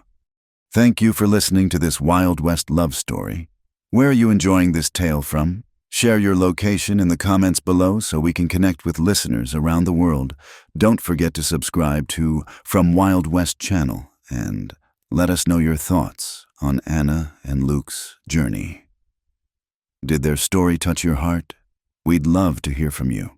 Speaker 1: Thank you for listening to this Wild West love story. Where are you enjoying this tale from? Share your location in the comments below so we can connect with listeners around the world. Don't forget to subscribe to From Wild West channel and let us know your thoughts on Anna and Luke's journey. Did their story touch your heart? We'd love to hear from you.